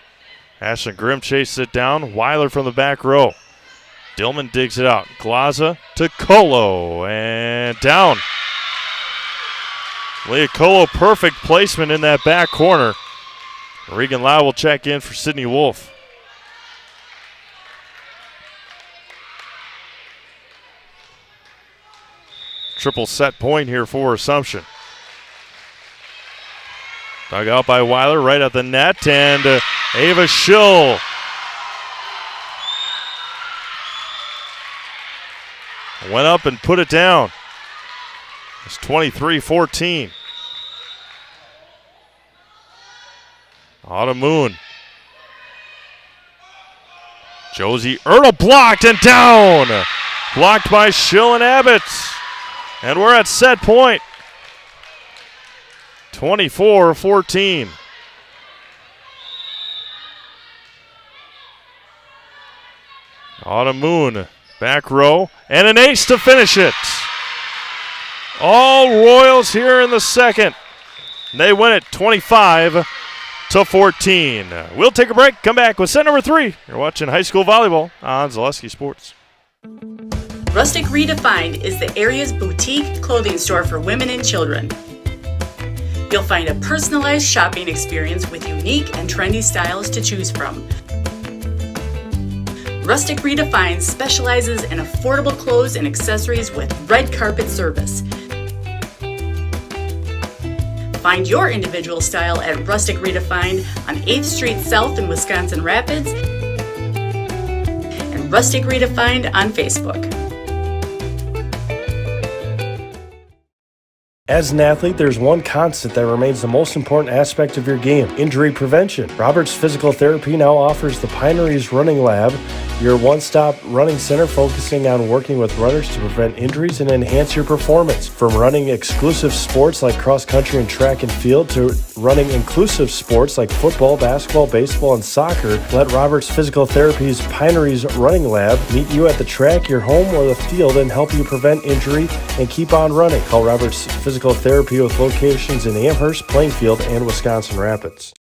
Ashton Grimm chases it down. Weiler from the back row. Dillman digs it out. Glaza to Colo and down. Leah Colo, perfect placement in that back corner. Regan Lau will check in for Sydney Wolf. Triple set point here for Assumption. Dug out by Weiler right at the net, and Ava Schill went up and put it down. It's 23-14. Autumn Moon. Josie Ertl blocked and down. Blocked by Schill and Abbott. And we're at set point. 24-14. Autumn Moon, back row, and an ace to finish it. All Royals here in the second. They win it 25-14. We'll take a break, come back with set number 3. You're watching high school volleyball on Zaleski Sports. Rustic Redefined is the area's boutique clothing store for women and children. You'll find a personalized shopping experience with unique and trendy styles to choose from. Rustic Redefined specializes in affordable clothes and accessories with red carpet service. Find your individual style at Rustic Redefined on 8th Street South in Wisconsin Rapids and Rustic Redefined on Facebook. As an athlete, there's one constant that remains the most important aspect of your game: injury prevention. Roberts Physical Therapy now offers the Pineries Running Lab, your one-stop running center focusing on working with runners to prevent injuries and enhance your performance. From running exclusive sports like cross-country and track and field to running inclusive sports like football, basketball, baseball, and soccer, let Roberts Physical Therapy's Pineries Running Lab meet you at the track, your home, or the field and help you prevent injury and keep on running. Call Roberts Physical Therapy with locations in Amherst, Plainfield, and Wisconsin Rapids.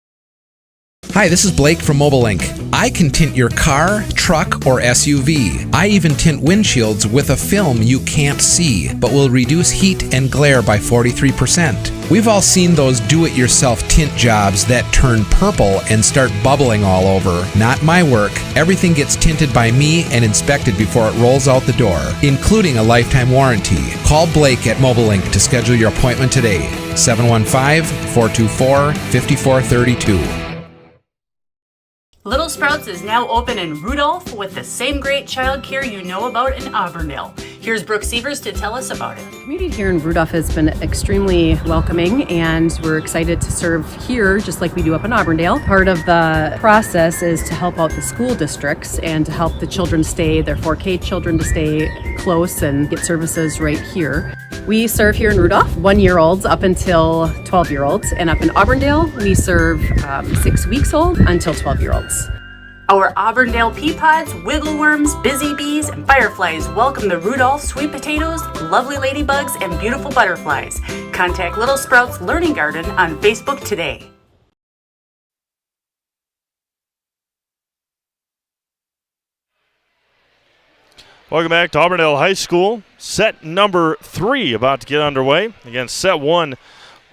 Hi, this is Blake from Mobile Ink. I can tint your car, truck, or SUV. I even tint windshields with a film you can't see, but will reduce heat and glare by 43%. We've all seen those do-it-yourself tint jobs that turn purple and start bubbling all over. Not my work. Everything gets tinted by me and inspected before it rolls out the door, including a lifetime warranty. Call Blake at Mobile Ink to schedule your appointment today. 715-424-5432. Little Sprouts is now open in Rudolph with the same great childcare you know about in Auburndale. Here's Brooke Sievers to tell us about it. The community here in Rudolph has been extremely welcoming, and we're excited to serve here just like we do up in Auburndale. Part of the process is to help out the school districts and to help the children stay, their 4K children to stay close and get services right here. We serve here in Rudolph 1-year-olds up until 12-year-olds, and up in Auburndale we serve 6 weeks old until 12-year-olds. Our Auburndale pea pods, wiggle worms, busy bees, and fireflies welcome the Rudolph sweet potatoes, lovely ladybugs, and beautiful butterflies. Contact Little Sprouts Learning Garden on Facebook today. Welcome back to Auburndale High School. Set number 3 about to get underway. Again, set 1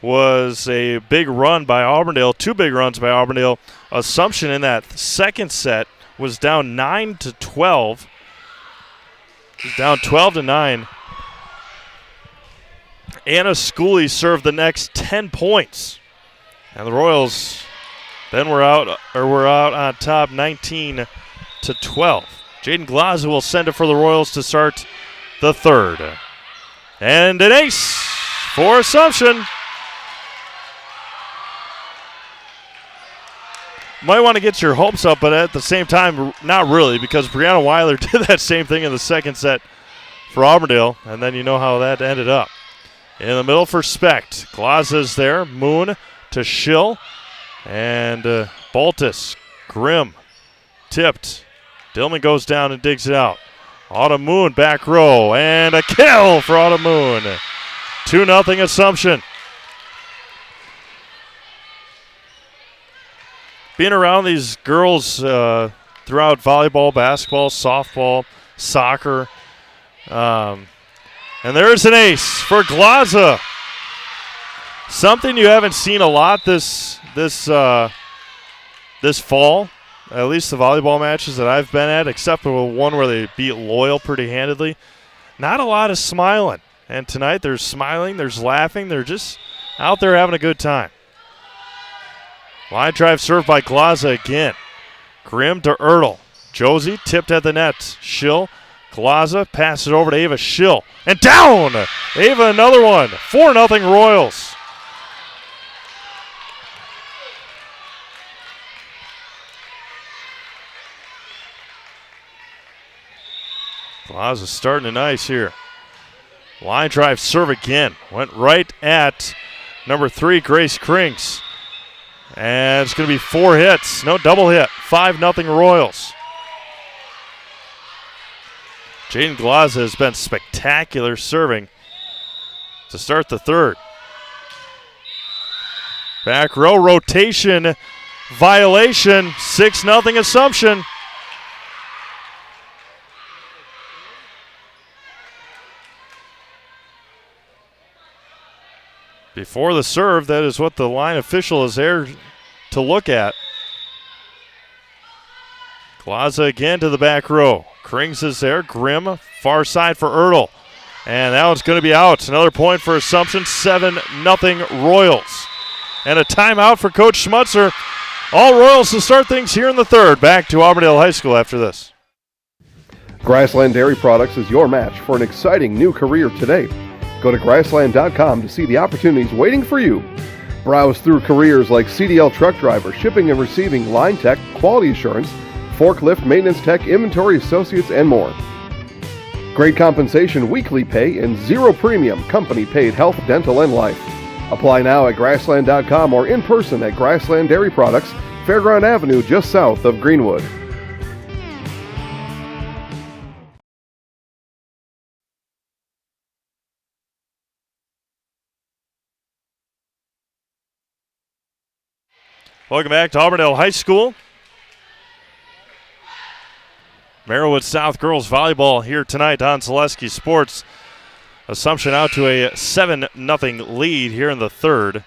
was a big run by Auburndale, 2 big runs by Auburndale. Assumption in that second set was down 9-12. Down 12-9. Anna Schooley served the next 10 points. And the Royals then were out on top 19-12. Jaden Glaza will send it for the Royals to start the third. And an ace for Assumption. Might want to get your hopes up, but at the same time, not really, because Brianna Weiler did that same thing in the second set for Auburndale, and then you know how that ended up. In the middle for Specht. Glaza's there. Moon to Schill. And Baltus. Grimm. Tipped. Dillman goes down and digs it out. Autumn Moon back row. And a kill for Autumn Moon. 2-0 Assumption. Being around these girls throughout volleyball, basketball, softball, soccer. And there's an ace for Glaza. Something you haven't seen a lot this fall, at least the volleyball matches that I've been at, except for one where they beat Loyal pretty handedly. Not a lot of smiling. And tonight there's smiling, there's laughing, they're just out there having a good time. Line drive served by Glaza again. Grimm to Ertl. Josie tipped at the net. Schill. Glaza passes over to Ava Schill. And down! Ava another one. 4-0 Royals. Glaza starting to nice here. Line drive serve again. Went right at number 3, Grace Krinks. And it's going to be 4 hits. No double hit. 5-0 Royals. Jaden Glaza has been spectacular serving to start the third. Back row rotation violation. 6-0 Assumption. Before the serve, that is what the line official is there to look at. Glaza again to the back row. Krings is there. Grimm, far side for Ertl. And that one's going to be out. Another point for Assumption. 7-0 Royals. And a timeout for Coach Schmutzer. All Royals to start things here in the third. Back to Auburndale High School after this. Grassland Dairy Products is your match for an exciting new career today. Go to grassland.com to see the opportunities waiting for you. Browse through careers like CDL truck driver, shipping and receiving, line tech, quality assurance, forklift, maintenance tech, inventory associates, and more. Great compensation, weekly pay, and zero premium, company paid health, dental, and life. Apply now at grassland.com or in person at Grassland Dairy Products, Fairground Avenue, just south of Greenwood. Welcome back to Auburndale High School. Merrillwood South girls volleyball here tonight on Zaleski Sports. Assumption out to a 7-0 lead here in the third.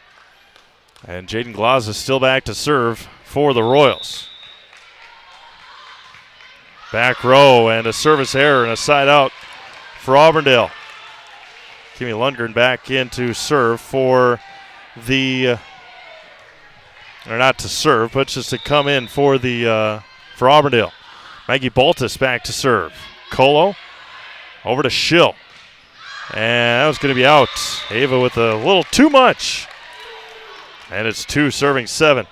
And Jaden Glaza is still back to serve for the Royals. Back row and a service error and a side out for Auburndale. Kimmy Lundgren back in to serve for the... or not to serve, but just to come in for the for Auburndale. Maggie Baltus back to serve. Colo over to Schill. And that was going to be out. Ava with a little too much. And it's 2 serving 7.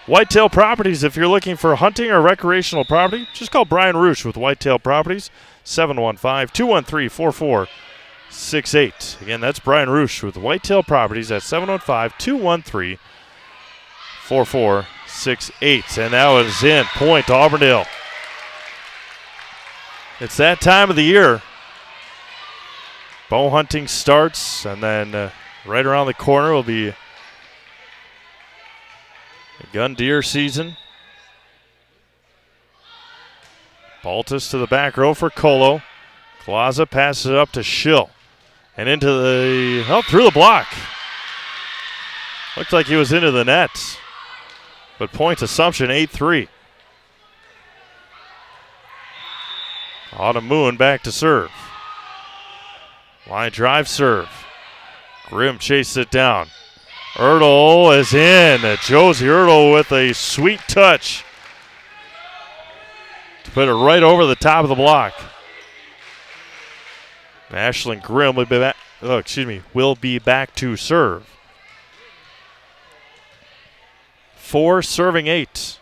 Whitetail Properties, if you're looking for hunting or recreational property, just call Brian Roosh with Whitetail Properties, 715-213-4468. Again, that's Brian Roosh with Whitetail Properties at 715-213-4468. 4-4, 6-8. And that was in. Point to Auburndale. It's that time of the year. Bow hunting starts, and then right around the corner will be gun deer season. Baltus to the back row for Colo. Glaza passes it up to Schill. And into through the block. Looked like he was into the net. But point Assumption 8-3. Autumn Moon back to serve. Line drive serve. Grimm chases it down. Ertl is in. Josie Ertl with a sweet touch to put it right over the top of the block. Ashlyn Grimm will be back to serve. 4 serving 8.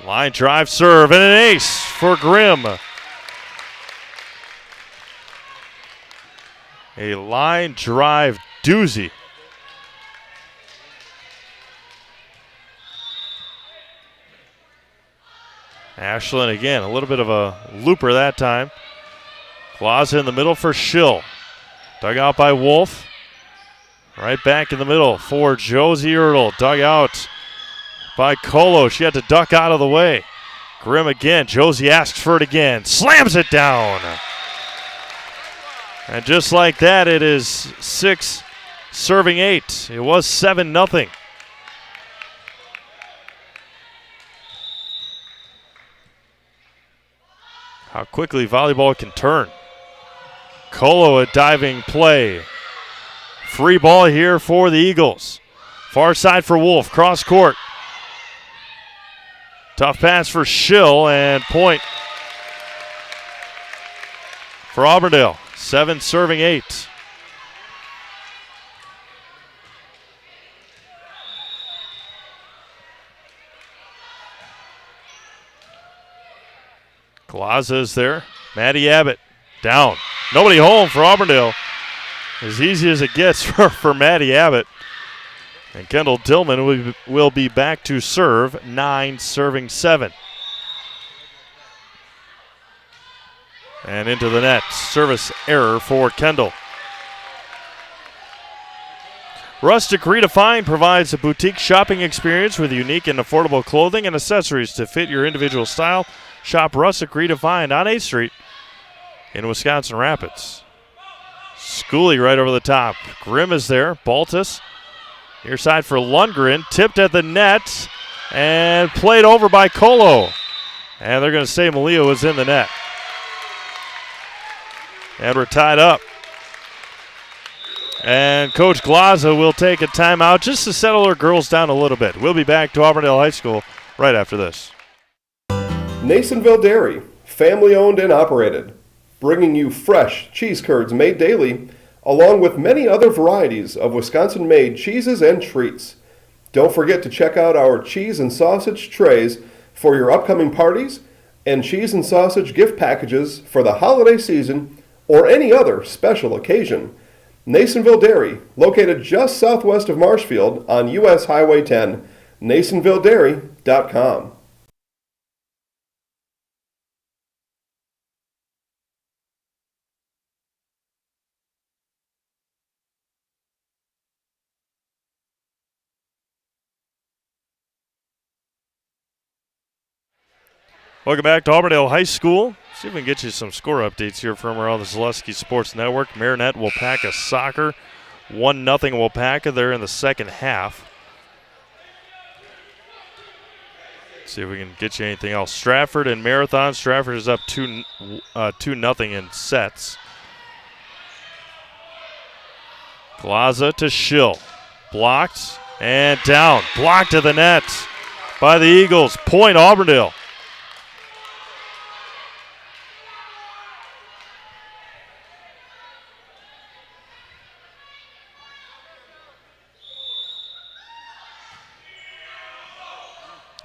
Line drive serve and an ace for Grimm. A line drive doozy. Ashlyn again, a little bit of a looper that time. Glaza in the middle for Schill. Dug out by Wolf. Right back in the middle for Josie Ertl. Dug out by Colo. She had to duck out of the way. Grimm again. Josie asks for it again. Slams it down. And just like that, it is 6 serving 8. It was 7-0. How quickly volleyball can turn. Colo a diving play. Free ball here for the Eagles. Far side for Wolf. Cross court. Tough pass for Schill and point for Auburndale. 7 serving 8. Glaza is there. Maddie Abbott down. Nobody home for Auburndale. As easy as it gets for Maddie Abbott. And Kendall Dillman will be back to serve. 9 serving 7. And into the net. Service error for Kendall. Rustic Redefined provides a boutique shopping experience with unique and affordable clothing and accessories to fit your individual style. Shop Rustic Redefined on 8th Street in Wisconsin Rapids. Schooley right over the top. Grimm is there. Baltus. Near side for Lundgren. Tipped at the net and played over by Colo. And they're going to say Malia was in the net. And we're tied up. And Coach Glaza will take a timeout just to settle her girls down a little bit. We'll be back to Auburndale High School right after this. Nasonville Dairy, family owned and operated, bringing you fresh cheese curds made daily, along with many other varieties of Wisconsin-made cheeses and treats. Don't forget to check out our cheese and sausage trays for your upcoming parties and cheese and sausage gift packages for the holiday season or any other special occasion. Nasonville Dairy, located just southwest of Marshfield on U.S. Highway 10, NasonvilleDairy.com. Welcome back to Auburndale High School. See if we can get you some score updates here from around the Zaleski Sports Network. Marinette Wapaka Soccer, 1-0 Wapaka there in the second half. See if we can get you anything else. Stratford and Marathon. Stratford is up 2-0 in sets. Glaza to Schill. Blocked and down. Blocked to the net by the Eagles. Point Auburndale.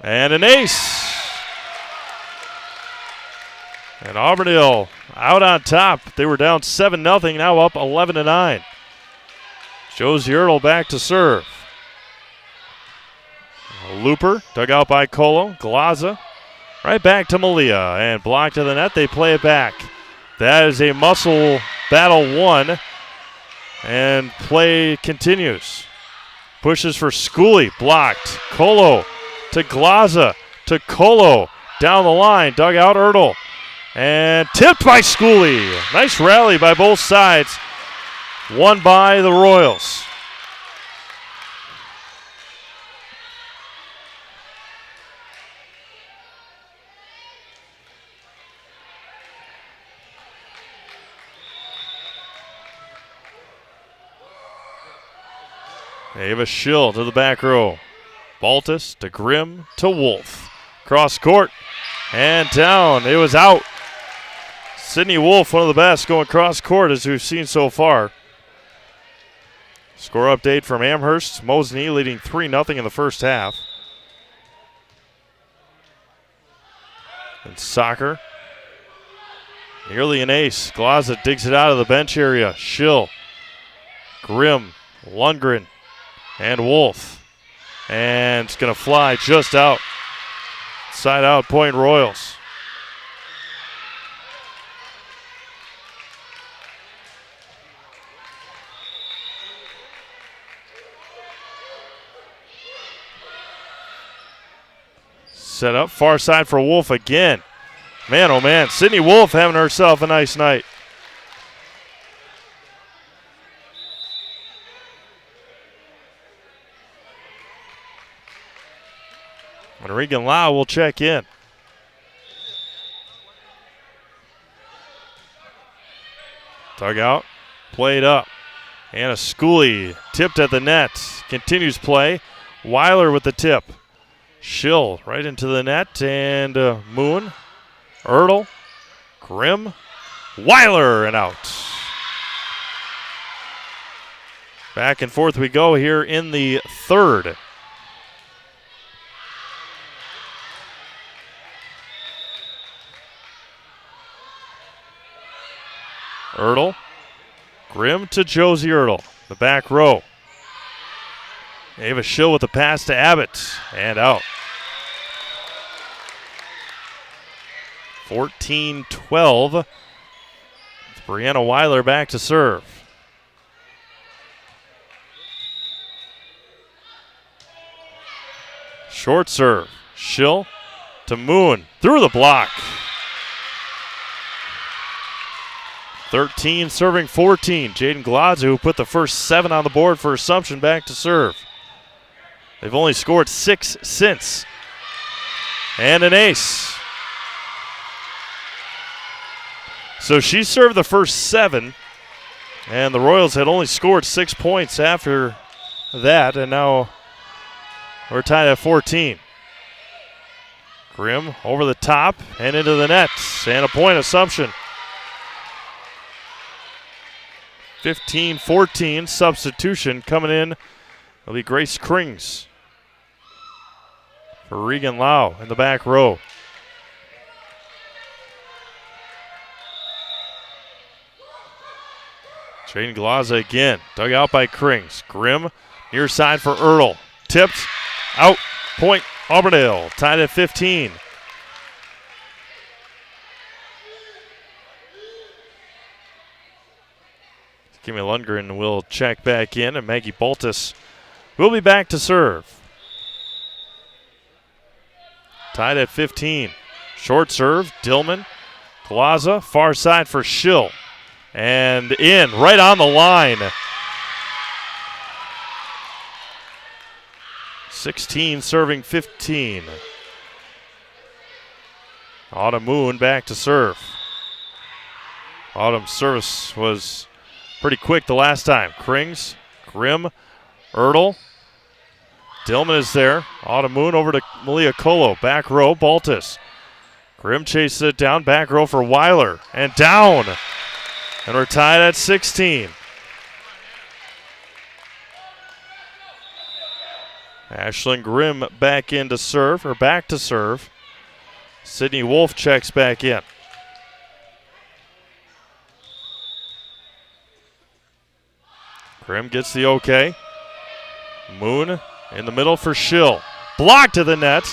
And an ace. And Auburndale out on top. They were down 7-0, now up 11-9. Josie Ertl back to serve. A looper, dug out by Colo. Glaza, right back to Malia, and blocked to the net. They play it back. That is a muscle battle won, and play continues. Pushes for Schooley, blocked. Colo to Glaza, to Colo, down the line, dug out Ertl, and tipped by Schooley. Nice rally by both sides, won by the Royals. Ava Schill to the back row. Baltus to Grimm to Wolf. Cross court and down. It was out. Sydney Wolf, one of the best going cross court as we've seen so far. Score update from Amherst. Mosney leading 3-0 in the first half. And soccer. Nearly an ace. Glaza digs it out of the bench area. Schill. Grimm. Lundgren. And Wolf. And it's going to fly just out. Side out, point Royals. Set up, far side for Wolf again. Man, oh man, Sydney Wolf having herself a nice night. And Regan Lau will check in. Dug out, played up. Anna Schooley tipped at the net. Continues play. Weiler with the tip. Schill right into the net. And Moon, Ertl, Grimm, Weiler, and out. Back and forth we go here in the third. Ertl, Grimm to Josie Ertl, the back row. Ava Schill with the pass to Abbott, and out. 14-12. Brianna Weiler back to serve. Short serve. Schill to Moon, through the block. 13 serving 14. Jaden Glaza, who put the first 7 on the board for Assumption, back to serve. They've only scored 6 since. And an ace. So she served the first 7, and the Royals had only scored 6 points after that, and now we're tied at 14. Grimm over the top and into the net, and a point Assumption. 15-14 substitution coming in. It'll be Grace Krings for Regan Lau in the back row. Jaden Glaza again, dug out by Krings. Grimm near side for Ertl. Tipped, out, point Auburndale, tied at 15. Kimmy Lundgren will check back in, and Maggie Baltus will be back to serve. Tied at 15. Short serve, Dillman. Glaza, far side for Schill. And in, right on the line. 16 serving 15. Autumn Moon back to serve. Autumn's service was pretty quick the last time. Krings, Grimm, Ertl. Dillman is there. Autumn Moon over to Malia Colo. Back row, Baltus. Grimm chases it down. Back row for Weiler. And down. And we're tied at 16. Ashlyn Grimm back in to serve, or back to serve. Sydney Wolf checks back in. Grimm gets the okay. Moon in the middle for Schill. Blocked to the net.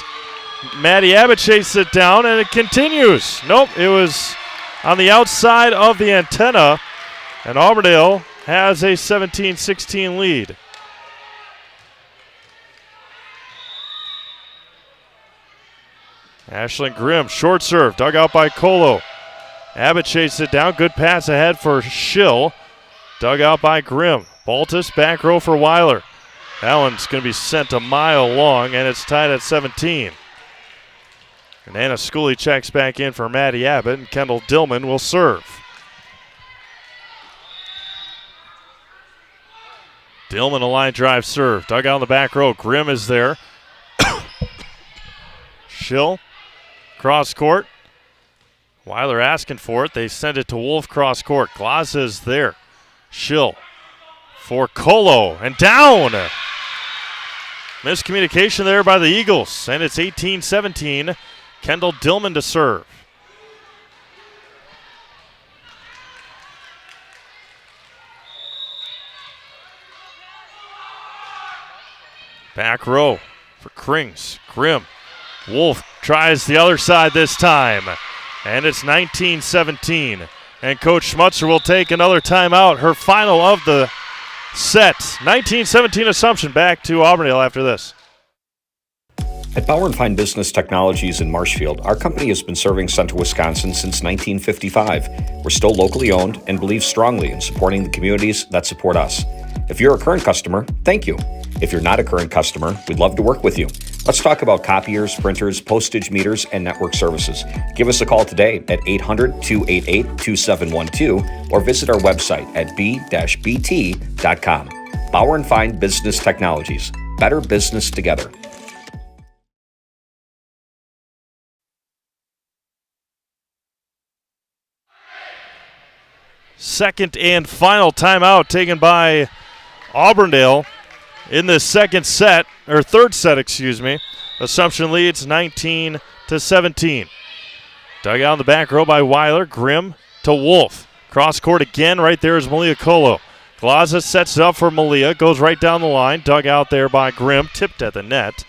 Maddie Abbott chases it down, and it continues. Nope, it was on the outside of the antenna, and Auburndale has a 17-16 lead. Ashlyn Grimm, short serve, dug out by Colo. Abbott chases it down. Good pass ahead for Schill. Dug out by Grimm. Baltus, back row for Weiler. That one's going to be sent a mile long, and it's tied at 17. And Anna Schooley checks back in for Maddie Abbott, and Kendall Dillman will serve. Dillman a line drive serve. Dug out on the back row. Grimm is there. Schill, cross court. Weiler asking for it. They send it to Wolf cross court. Glaza is there. Schill for Colo, and down. Miscommunication there by the Eagles, and it's 18-17. Kendall Dillman to serve. Back row for Krings. Grimm. Wolf tries the other side this time, and it's 19-17. And Coach Schmutzer will take another timeout, her final of the set. 19-17 Assumption. Back to Auburndale after this. At Bauer & Fine Business Technologies in Marshfield, our company has been serving Central Wisconsin since 1955. We're still locally owned and believe strongly in supporting the communities that support us. If you're a current customer, thank you. If you're not a current customer, we'd love to work with you. Let's talk about copiers, printers, postage meters, and network services. Give us a call today at 800-288-2712 or visit our website at b-bt.com. Bauer & Fine Business Technologies. Better business together. Second and final timeout taken by Auburndale in the third set, excuse me. Assumption leads 19-17. Dug out in the back row by Weiler. Grimm to Wolf. Cross court again. Right there is Malia Colo. Glaza sets it up for Malia. Goes right down the line. Dug out there by Grimm. Tipped at the net.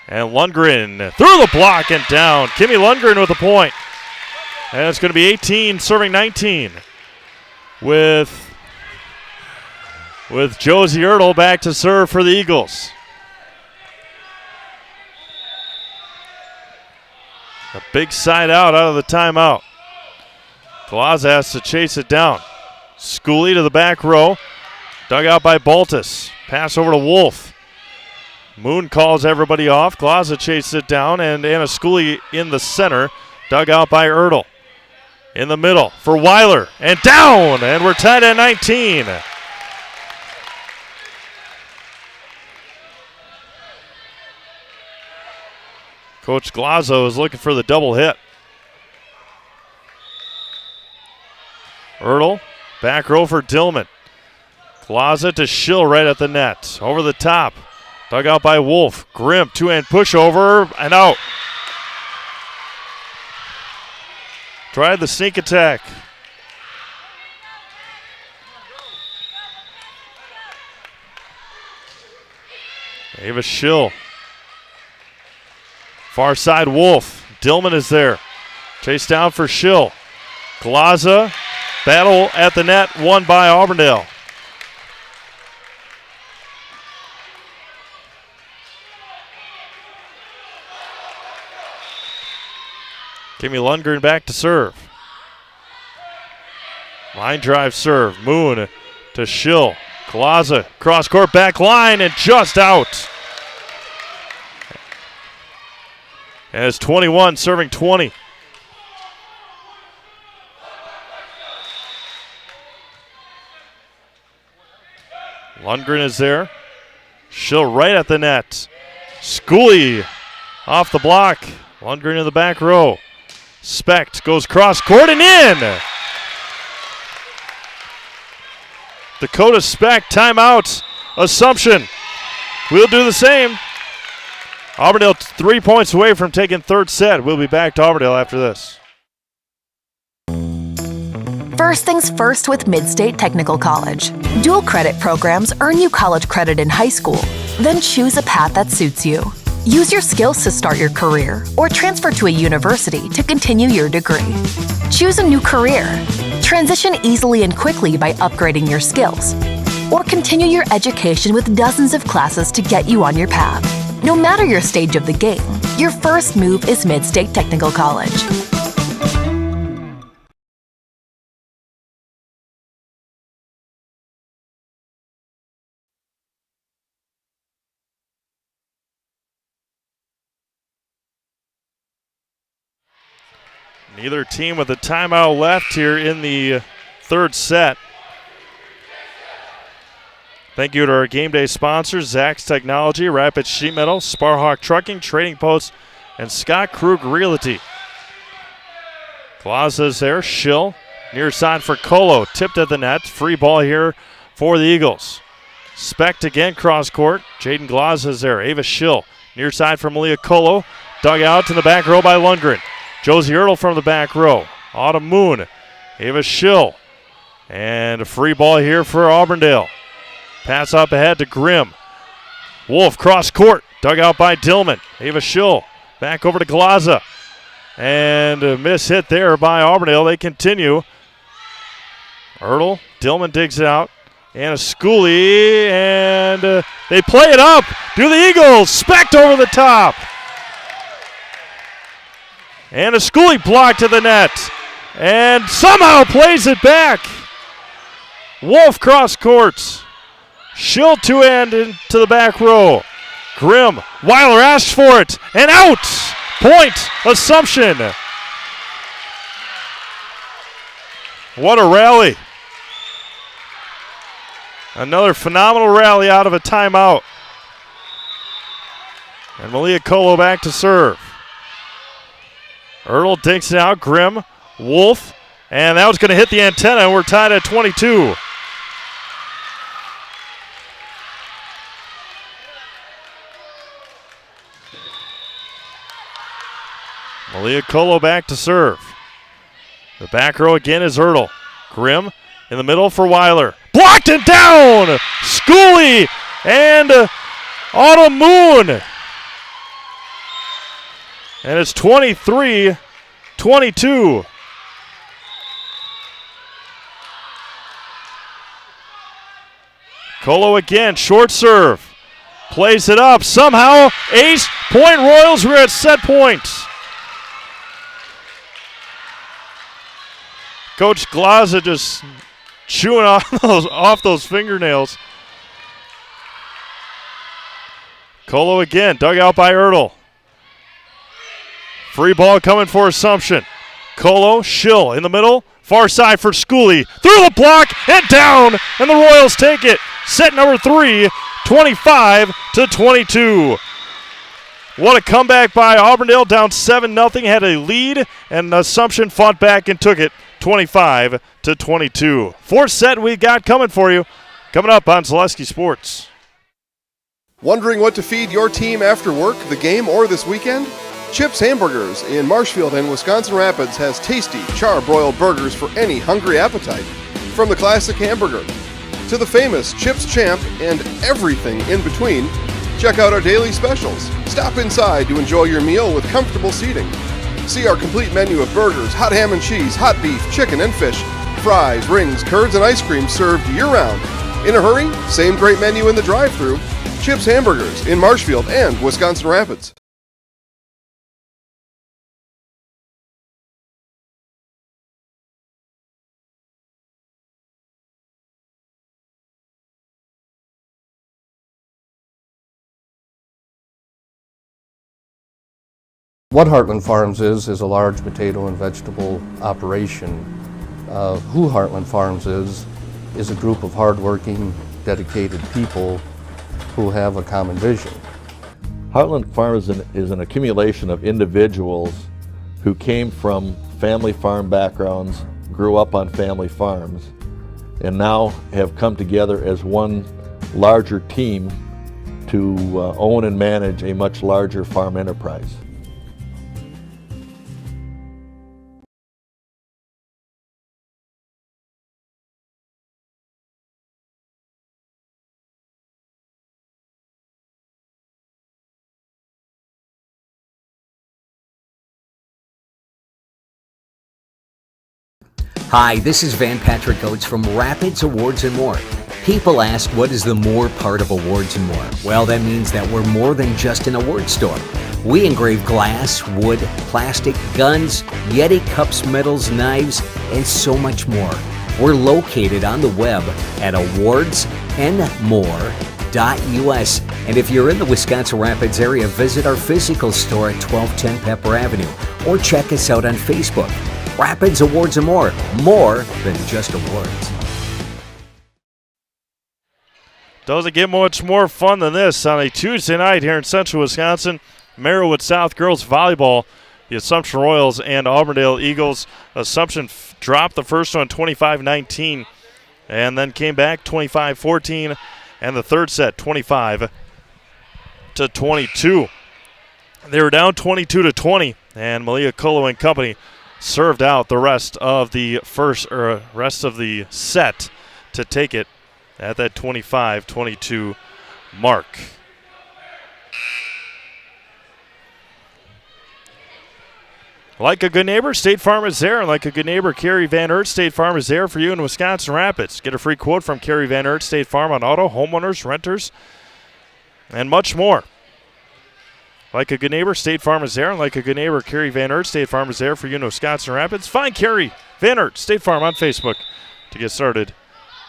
And Lundgren through the block and down. Kimmy Lundgren with a point. And it's going to be 18 serving 19. With Josie Ertl back to serve for the Eagles. A big side out of the timeout. Glaza has to chase it down. Schooley to the back row. Dug out by Baltus. Pass over to Wolf. Moon calls everybody off. Glaza chases it down, and Anna Schooley in the center. Dug out by Ertl. In the middle for Weiler, and down, and we're tied at 19. Coach Glazo is looking for the double hit. Ertl, back row for Dillman. Glaza to Schill right at the net. Over the top, dug out by Wolf. Grimm, two-hand pushover, and out. Tried the sneak attack. Ava Schill. Far side Wolf. Dillman is there. Chase down for Schill. Glaza. Battle at the net, won by Auburndale. Kimmy Lundgren back to serve. Line drive serve. Moon to Schill. Glaza cross court back line and just out. As 21 serving 20. Lundgren is there. Schill right at the net. Schooley off the block. Lundgren in the back row. Specht goes cross court and in. Dakota Specht, timeout. Assumption. We'll do the same. Auburndale 3 points away from taking third set. We'll be back to Auburndale after this. First things first with Mid-State Technical College. Dual credit programs earn you college credit in high school. Then choose a path that suits you. Use your skills to start your career or transfer to a university to continue your degree. Choose a new career. Transition easily and quickly by upgrading your skills. Or continue your education with dozens of classes to get you on your path. No matter your stage of the game, your first move is Mid-State Technical College. Neither team with a timeout left here in the third set. Thank you to our game day sponsors, Zach's Technology, Rapid Sheet Metal, Sparhawk Trucking, Trading Post, and Scott Krug Realty. Glaza's there, Schill, near side for Colo, tipped at the net, free ball here for the Eagles. Specht again, cross court, Jaden Glaza's there, Ava Schill, near side for Malia Colo, dug out to the back row by Lundgren. Josie Ertl from the back row. Autumn Moon. Ava Schill. And a free ball here for Auburndale. Pass up ahead to Grimm. Wolf cross court. Dug out by Dillman. Ava Schill. Back over to Glaza. And a miss hit there by Auburndale. They continue. Ertl. Dillman digs it out. And a Schooley. And they play it up. Do the Eagles. Specht over the top. And a Schooley block to the net. And somehow plays it back. Wolf cross courts. Schill two-hand into the back row. Grimm. Weiler asks for it. And out. Point. Assumption. What a rally. Another phenomenal rally out of a timeout. And Malia Colo back to serve. Ertl takes it out, Grimm, Wolf, and that was going to hit the antenna, and we're tied at 22. Malia Colo back to serve. The back row again is Ertl. Grimm in the middle for Weiler. Blocked and down! Schooley and Autumn Moon. And it's 23-22. Colo again, short serve. Plays it up, somehow ace, point Royals, we're at set point. Coach Glaza just chewing off those fingernails. Colo again, dug out by Ertl. Free ball coming for Assumption. Colo, Schill in the middle. Far side for Schooley. Through the block and down. And the Royals take it. Set number 3, 25-22. What a comeback by Auburndale. Down 7-0. Had a lead. And Assumption fought back and took it 25-22. Fourth set we got coming for you. Coming up on Zaleski Sports. Wondering what to feed your team after work, the game, or this weekend? Chips Hamburgers in Marshfield and Wisconsin Rapids has tasty char-broiled burgers for any hungry appetite. From the classic hamburger to the famous Chips Champ and everything in between, check out our daily specials. Stop inside to enjoy your meal with comfortable seating. See our complete menu of burgers, hot ham and cheese, hot beef, chicken and fish, fries, rings, curds, and ice cream served year-round. In a hurry? Same great menu in the drive-thru. Chips Hamburgers in Marshfield and Wisconsin Rapids. What Heartland Farms is a large potato and vegetable operation. Who Heartland Farms is a group of hardworking, dedicated people who have a common vision. Heartland Farms is an accumulation of individuals who came from family farm backgrounds, grew up on family farms, and now have come together as one larger team to own and manage a much larger farm enterprise. Hi, this is Van Patrick Oates from Rapids Awards and More. People ask, what is the more part of Awards and More? Well, that means that we're more than just an award store. We engrave glass, wood, plastic, guns, Yeti cups, medals, knives, and so much more. We're located on the web at awardsandmore.us. And if you're in the Wisconsin Rapids area, visit our physical store at 1210 Pepper Avenue or check us out on Facebook. Rapids Awards and More than just awards. Doesn't get much more fun than this on a Tuesday night here in Central Wisconsin. Merriwood South girls volleyball, the Assumption Royals and Auburndale Eagles. Assumption dropped the first one 25-19 and then came back 25-14, and the third set 25-22. They were down 22-20, and Malia Kolo and company served out the rest of the set to take it at that 25-22 mark. Like a good neighbor, State Farm is there. And like a good neighbor, Carrie Van Aert, State Farm is there for you in Wisconsin Rapids. Get a free quote from Carrie Van Aert, State Farm on auto, homeowners, renters, and much more. Like a good neighbor, State Farm is there. And like a good neighbor, Carrie Van Aert, State Farm is there for you in Wisconsin Rapids. Find Carrie Van Aert, State Farm on Facebook to get started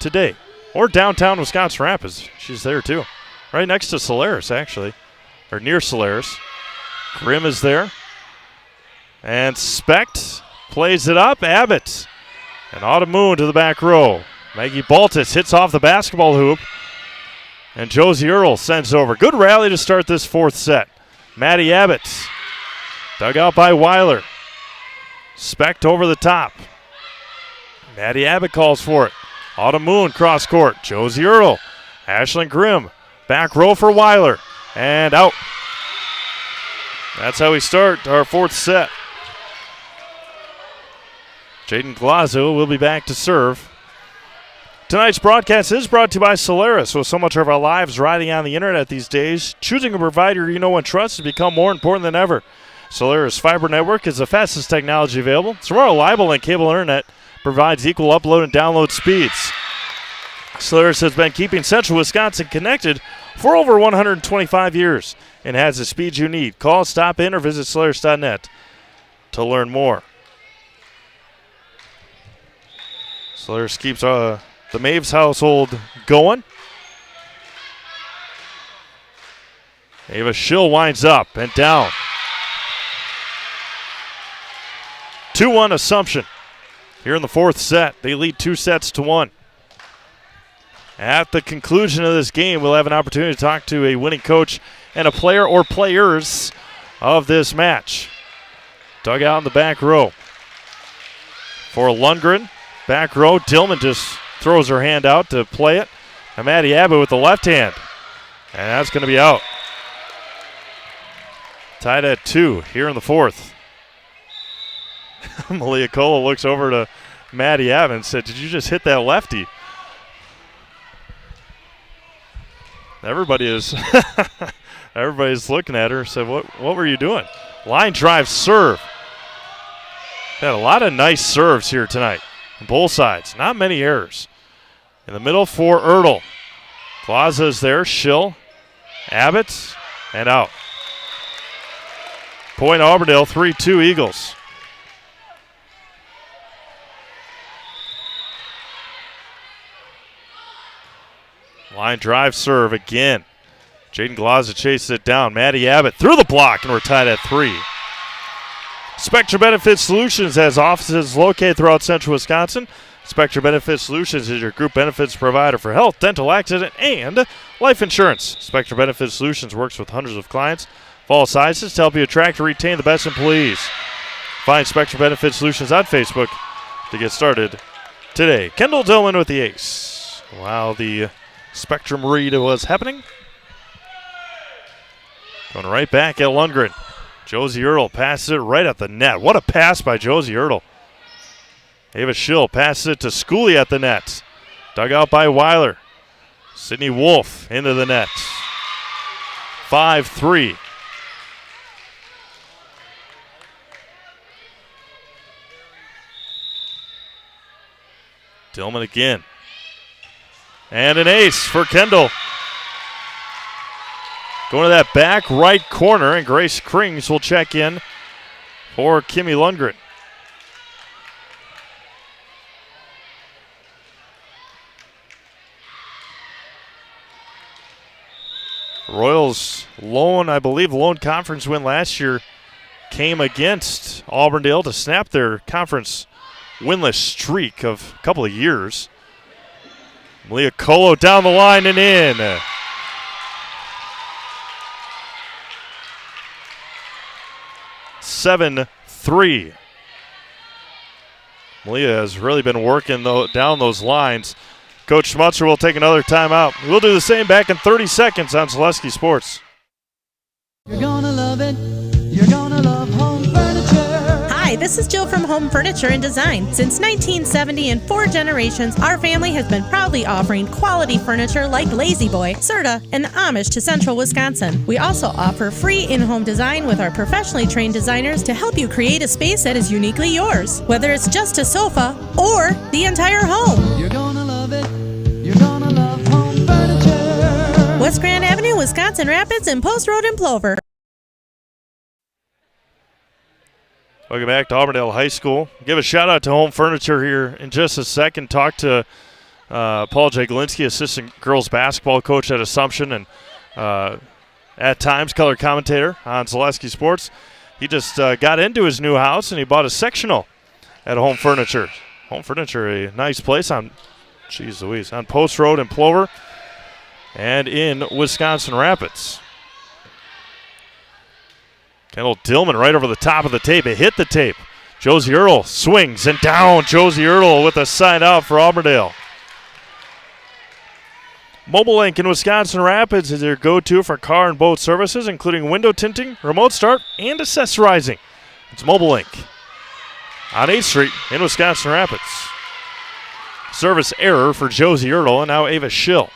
today. Or downtown Wisconsin Rapids. She's there too. Right next to Solaris, actually. Or near Solaris. Grimm is there. And Specht plays it up. Abbott. And Autumn Moon to the back row. Maggie Baltus hits off the basketball hoop. And Josie Earl sends over. Good rally to start this fourth set. Maddie Abbott. Dug out by Weiler. Specht over the top. Maddie Abbott calls for it. Autumn Moon cross court. Josie Earl. Ashlyn Grimm. Back row for Weiler. And out. That's how we start our fourth set. Jaden Glazzo will be back to serve. Tonight's broadcast is brought to you by Solaris. With so much of our lives riding on the internet these days, choosing a provider you know and trust has become more important than ever. Solaris Fiber Network is the fastest technology available. It's more reliable than cable internet. Provides equal upload and download speeds. Solaris has been keeping Central Wisconsin connected for over 125 years and has the speeds you need. Call, stop in, or visit Solaris.net to learn more. Solaris keeps the Maves household going. Ava Schill winds up and down. 2-1 Assumption. Here in the fourth set, they lead 2-1. At the conclusion of this game, we'll have an opportunity to talk to a winning coach and a player or players of this match. Dug out in the back row. For Lundgren, back row, Dillman just throws her hand out to play it. And Maddie Abbott with the left hand. And that's going to be out. Tied at 2 here in the fourth. Malia Cola looks over to Maddie Abbott and said, "Did you just hit that lefty?" Everybody's looking at her and said, what were you doing? Line drive serve. Had a lot of nice serves here tonight on both sides. Not many errors. In the middle for Ertl. Plaza is there. Schill. Abbott. And out. Point Auburndale, 3-2 Eagles. Line drive serve again. Jaden Glaza chases it down. Maddie Abbott through the block, and we're tied at 3. Spectra Benefit Solutions has offices located throughout Central Wisconsin. Spectra Benefit Solutions is your group benefits provider for health, dental, accident, and life insurance. Spectra Benefit Solutions works with hundreds of clients of all sizes to help you attract and retain the best employees. Find Spectra Benefit Solutions on Facebook to get started today. Kendall Dillman with the ace. While the Spectrum read was happening. Going right back at Lundgren. Josie Earl passes it right at the net. What a pass by Josie Earl. Ava Schill passes it to Schooley at the net. Dug out by Weiler. Sydney Wolf into the net. 5-3. Dillman again. And an ace for Kendall. Going to that back right corner, and Grace Krings will check in for Kimmy Lundgren. Royals' lone conference win last year came against Auburndale to snap their conference winless streak of a couple of years. Malia Colo down the line and in. 7-3. Malia has really been working down those lines. Coach Schmutzer will take another timeout. We'll do the same back in 30 seconds on Zaleski Sports. You're gonna love it. You're gonna love home furniture. Hi, this is Jill from Home Furniture and Design. Since 1970 and 4 generations, our family has been proudly offering quality furniture like Lazy Boy, Serta, and Amish to Central Wisconsin. We also offer free in-home design with our professionally trained designers to help you create a space that is uniquely yours, whether it's just a sofa or the entire home. You're gonna love it. You're gonna love home furniture. West Grand Avenue, Wisconsin Rapids, and Post Road in Plover. Welcome back to Auburndale High School. Give a shout out to Home Furniture here in just a second. Talk to Paul Jaglinski, assistant girls basketball coach at Assumption, and at times color commentator on Zaleski Sports. He just got into his new house and he bought a sectional at Home Furniture. Home Furniture, a nice place on Post Road in Plover and in Wisconsin Rapids. Kendall Dillman right over the top of the tape. It hit the tape. Josie Earle swings and down. Josie Earle with a side out for Auburndale. Mobile Link in Wisconsin Rapids is your go-to for car and boat services, including window tinting, remote start, and accessorizing. It's Mobile Link on 8th Street in Wisconsin Rapids. Service error for Josie Earle and now Ava Schill.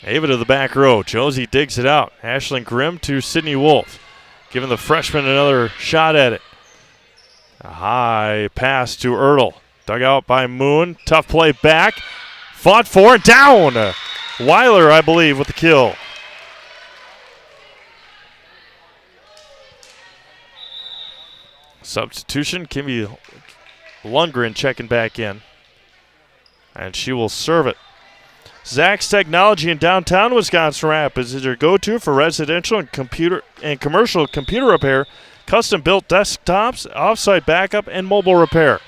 Ava to the back row. Josie digs it out. Ashlyn Grimm to Sydney Wolf. Giving the freshman another shot at it. A high pass to Ertl. Dug out by Moon. Tough play back. Fought for and down. Weiler, I believe, with the kill. Substitution. Kimmy Lundgren checking back in. And she will serve it. Zach's Technology in downtown Wisconsin Rapids is your go-to for residential and commercial computer repair, custom-built desktops, off-site backup, and mobile repair.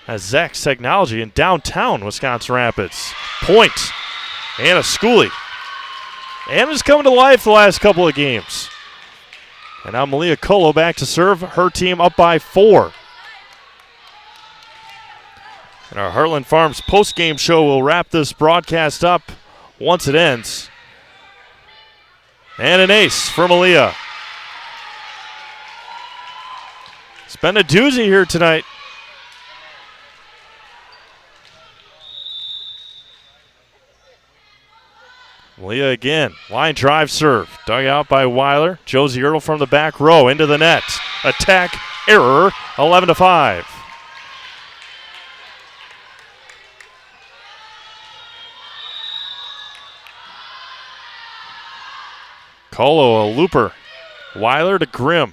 That's Zach's Technology in downtown Wisconsin Rapids. Point. Anna Schooley. Anna's coming to life the last couple of games. And now Malia Colo back to serve. Her team up by 4. And our Heartland Farms post-game show will wrap this broadcast up once it ends. And an ace for Malia. It's been a doozy here tonight. Malia again. Line drive serve. Dug out by Weiler. Josie Ertl from the back row into the net. Attack error. 11-5. Colo, a looper. Weiler to Grimm.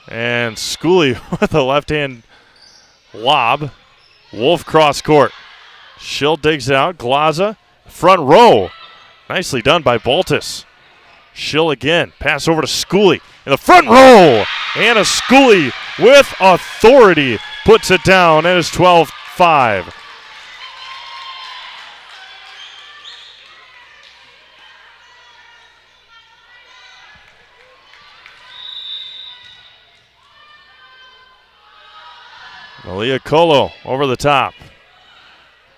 And Schooley with a left-hand lob. Wolf cross court. Schill digs it out. Glaza, front row. Nicely done by Baltus. Schill again. Pass over to Schooley in the front row. Anna Schooley with authority puts it down. And it's 12-5. Malia Colo over the top.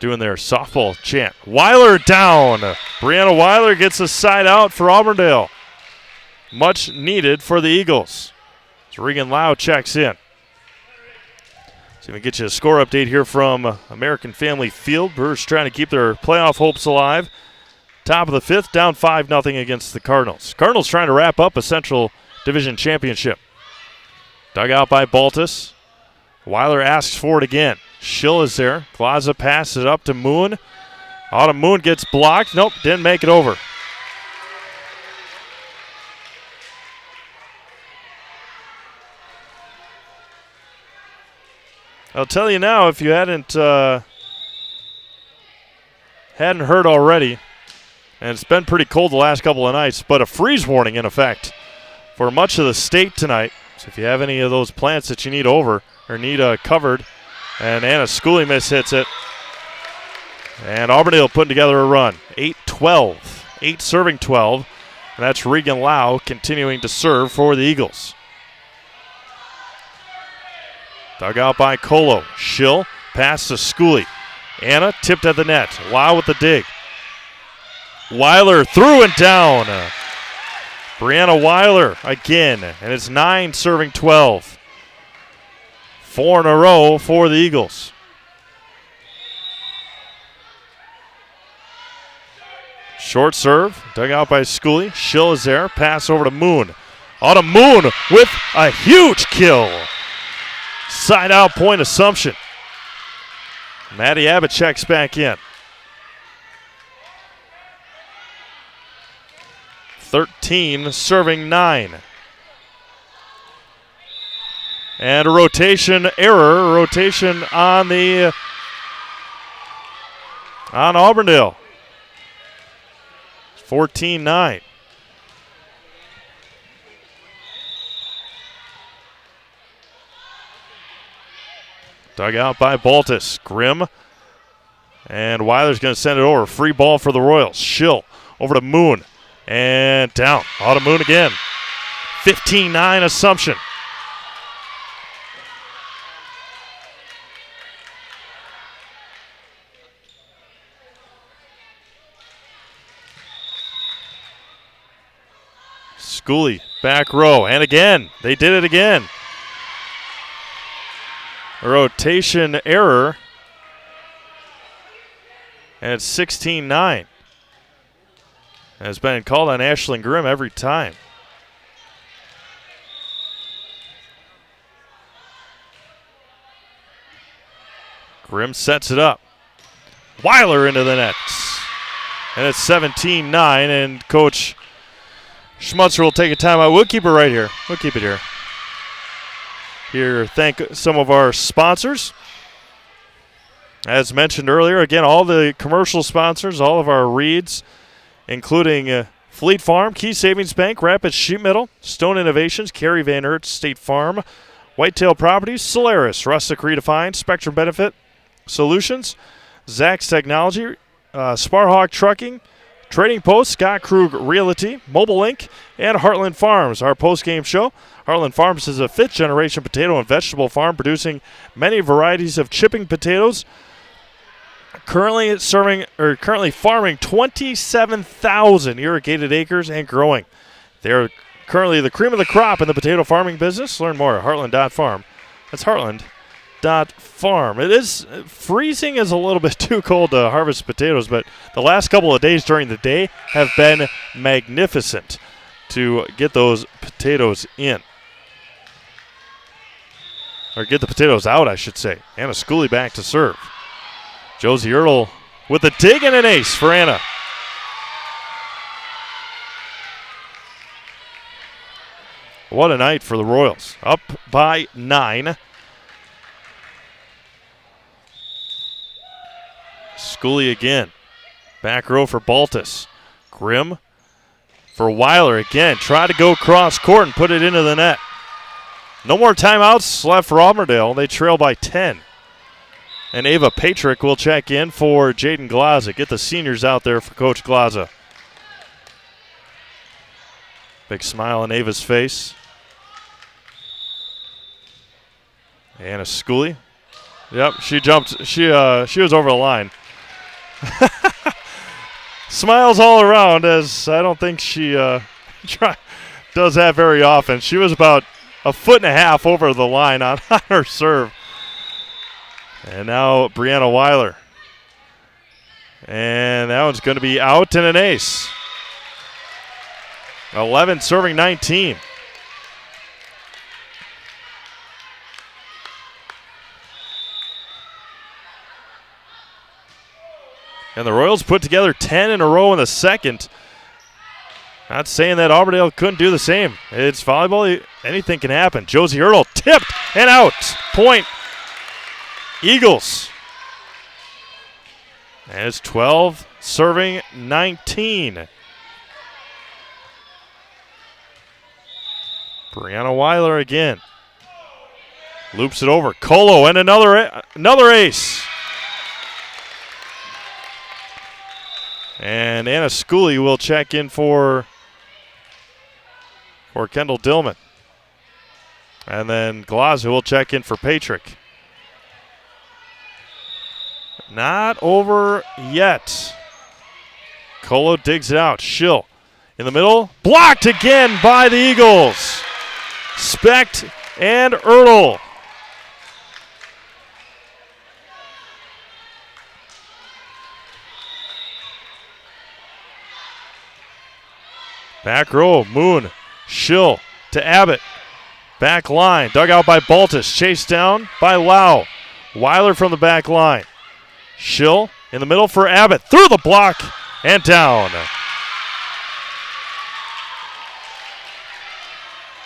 Doing their softball chant. Weiler down. Brianna Weiler gets a side out for Auburndale. Much needed for the Eagles. As Regan Lau checks in. So we can get you a score update here from American Family Field. Brewers trying to keep their playoff hopes alive. Top of the 5th, down 5-0 against the Cardinals. Cardinals trying to wrap up a Central Division championship. Dug out by Baltus. Weiler asks for it again. Schill is there. Glaza passes it up to Moon. Autumn Moon gets blocked. Nope, didn't make it over. I'll tell you now, if you hadn't heard already, and it's been pretty cold the last couple of nights, but a freeze warning in effect for much of the state tonight. So if you have any of those plants that you need over or need covered, and Anna Schooley hits it. And Auburndale putting together a run. 8-12. 8 serving 12. And that's Regan Lau continuing to serve for the Eagles. Dug out by Colo. Schill. Pass to Schooley. Anna tipped at the net. Lau with the dig. Weiler through and down. Brianna Weiler again. And it's 9 serving 12. 4 in a row for the Eagles. Short serve, dug out by Schooley. Schill is there, pass over to Moon. Autumn Moon with a huge kill. Side out point Assumption. Maddie Abbott checks back in. 13 serving 9. And a rotation error, rotation on Auburndale. 14-9. Dug out by Baltus. Grimm. And Weiler's going to send it over. Free ball for the Royals. Schill over to Moon. And down. Autumn Moon again. 15-9 Assumption. Schooley, back row, and again, they did it again. A rotation error, and it's 16-9. And it's been called on Ashlyn Grimm every time. Grimm sets it up. Weiler into the nets. And it's 17-9, and Coach Schmutzer will take a timeout. We'll keep it right here. We'll keep it here. Here, thank some of our sponsors. As mentioned earlier, again, all the commercial sponsors, all of our reads, including Fleet Farm, Key Savings Bank, Rapid Sheet Metal, Stone Innovations, Kerry Van Aert, State Farm, Whitetail Properties, Solaris, Rustic Redefined, Spectrum Benefit Solutions, Zach's Technology, Sparhawk Trucking, Trading Post, Scott Krug Realty, Mobile Inc., and Heartland Farms. Our post-game show. Heartland Farms is a fifth-generation potato and vegetable farm producing many varieties of chipping potatoes. Currently farming 27,000 irrigated acres and growing. They are currently the cream of the crop in the potato farming business. Learn more at heartland.farm. That's heartland.farm. It is freezing is a little bit too cold to harvest potatoes, but the last couple of days during the day have been magnificent to get those potatoes in. Or get the potatoes out, I should say. Anna Schooley back to serve. Josie Ertl with a dig and an ace for Anna. What a night for the Royals. Up by 9. Schooley again. Back row for Baltus. Grimm for Weiler again. Try to go cross court and put it into the net. No more timeouts left for Auburndale. They trail by 10. And Ava Patrick will check in for Jaden Glaza. Get the seniors out there for Coach Glaza. Big smile on Ava's face. Anna Schooley. Yep, she jumped. She was over the line. Smiles all around, as I don't think she does that very often. She was about a foot and a half over the line on her serve. And now Brianna Weiler. And that one's going to be out and an ace. 11 serving 19. And the Royals put together 10 in a row in the second. Not saying that Auburndale couldn't do the same. It's volleyball. Anything can happen. Josie Ertl tipped and out. Point Eagles. And it's 12 serving 19. Brianna Weiler again. Loops it over. Colo and another ace. And Anna Schooley will check in for Kendall Dillman. And then Glaza will check in for Patrick. Not over yet. Colo digs it out. Schill in the middle. Blocked again by the Eagles. Specht and Ertl. Back row, Moon, Schill to Abbott. Back line, dug out by Baltus, chased down by Lau. Weiler from the back line. Schill in the middle for Abbott, through the block and down.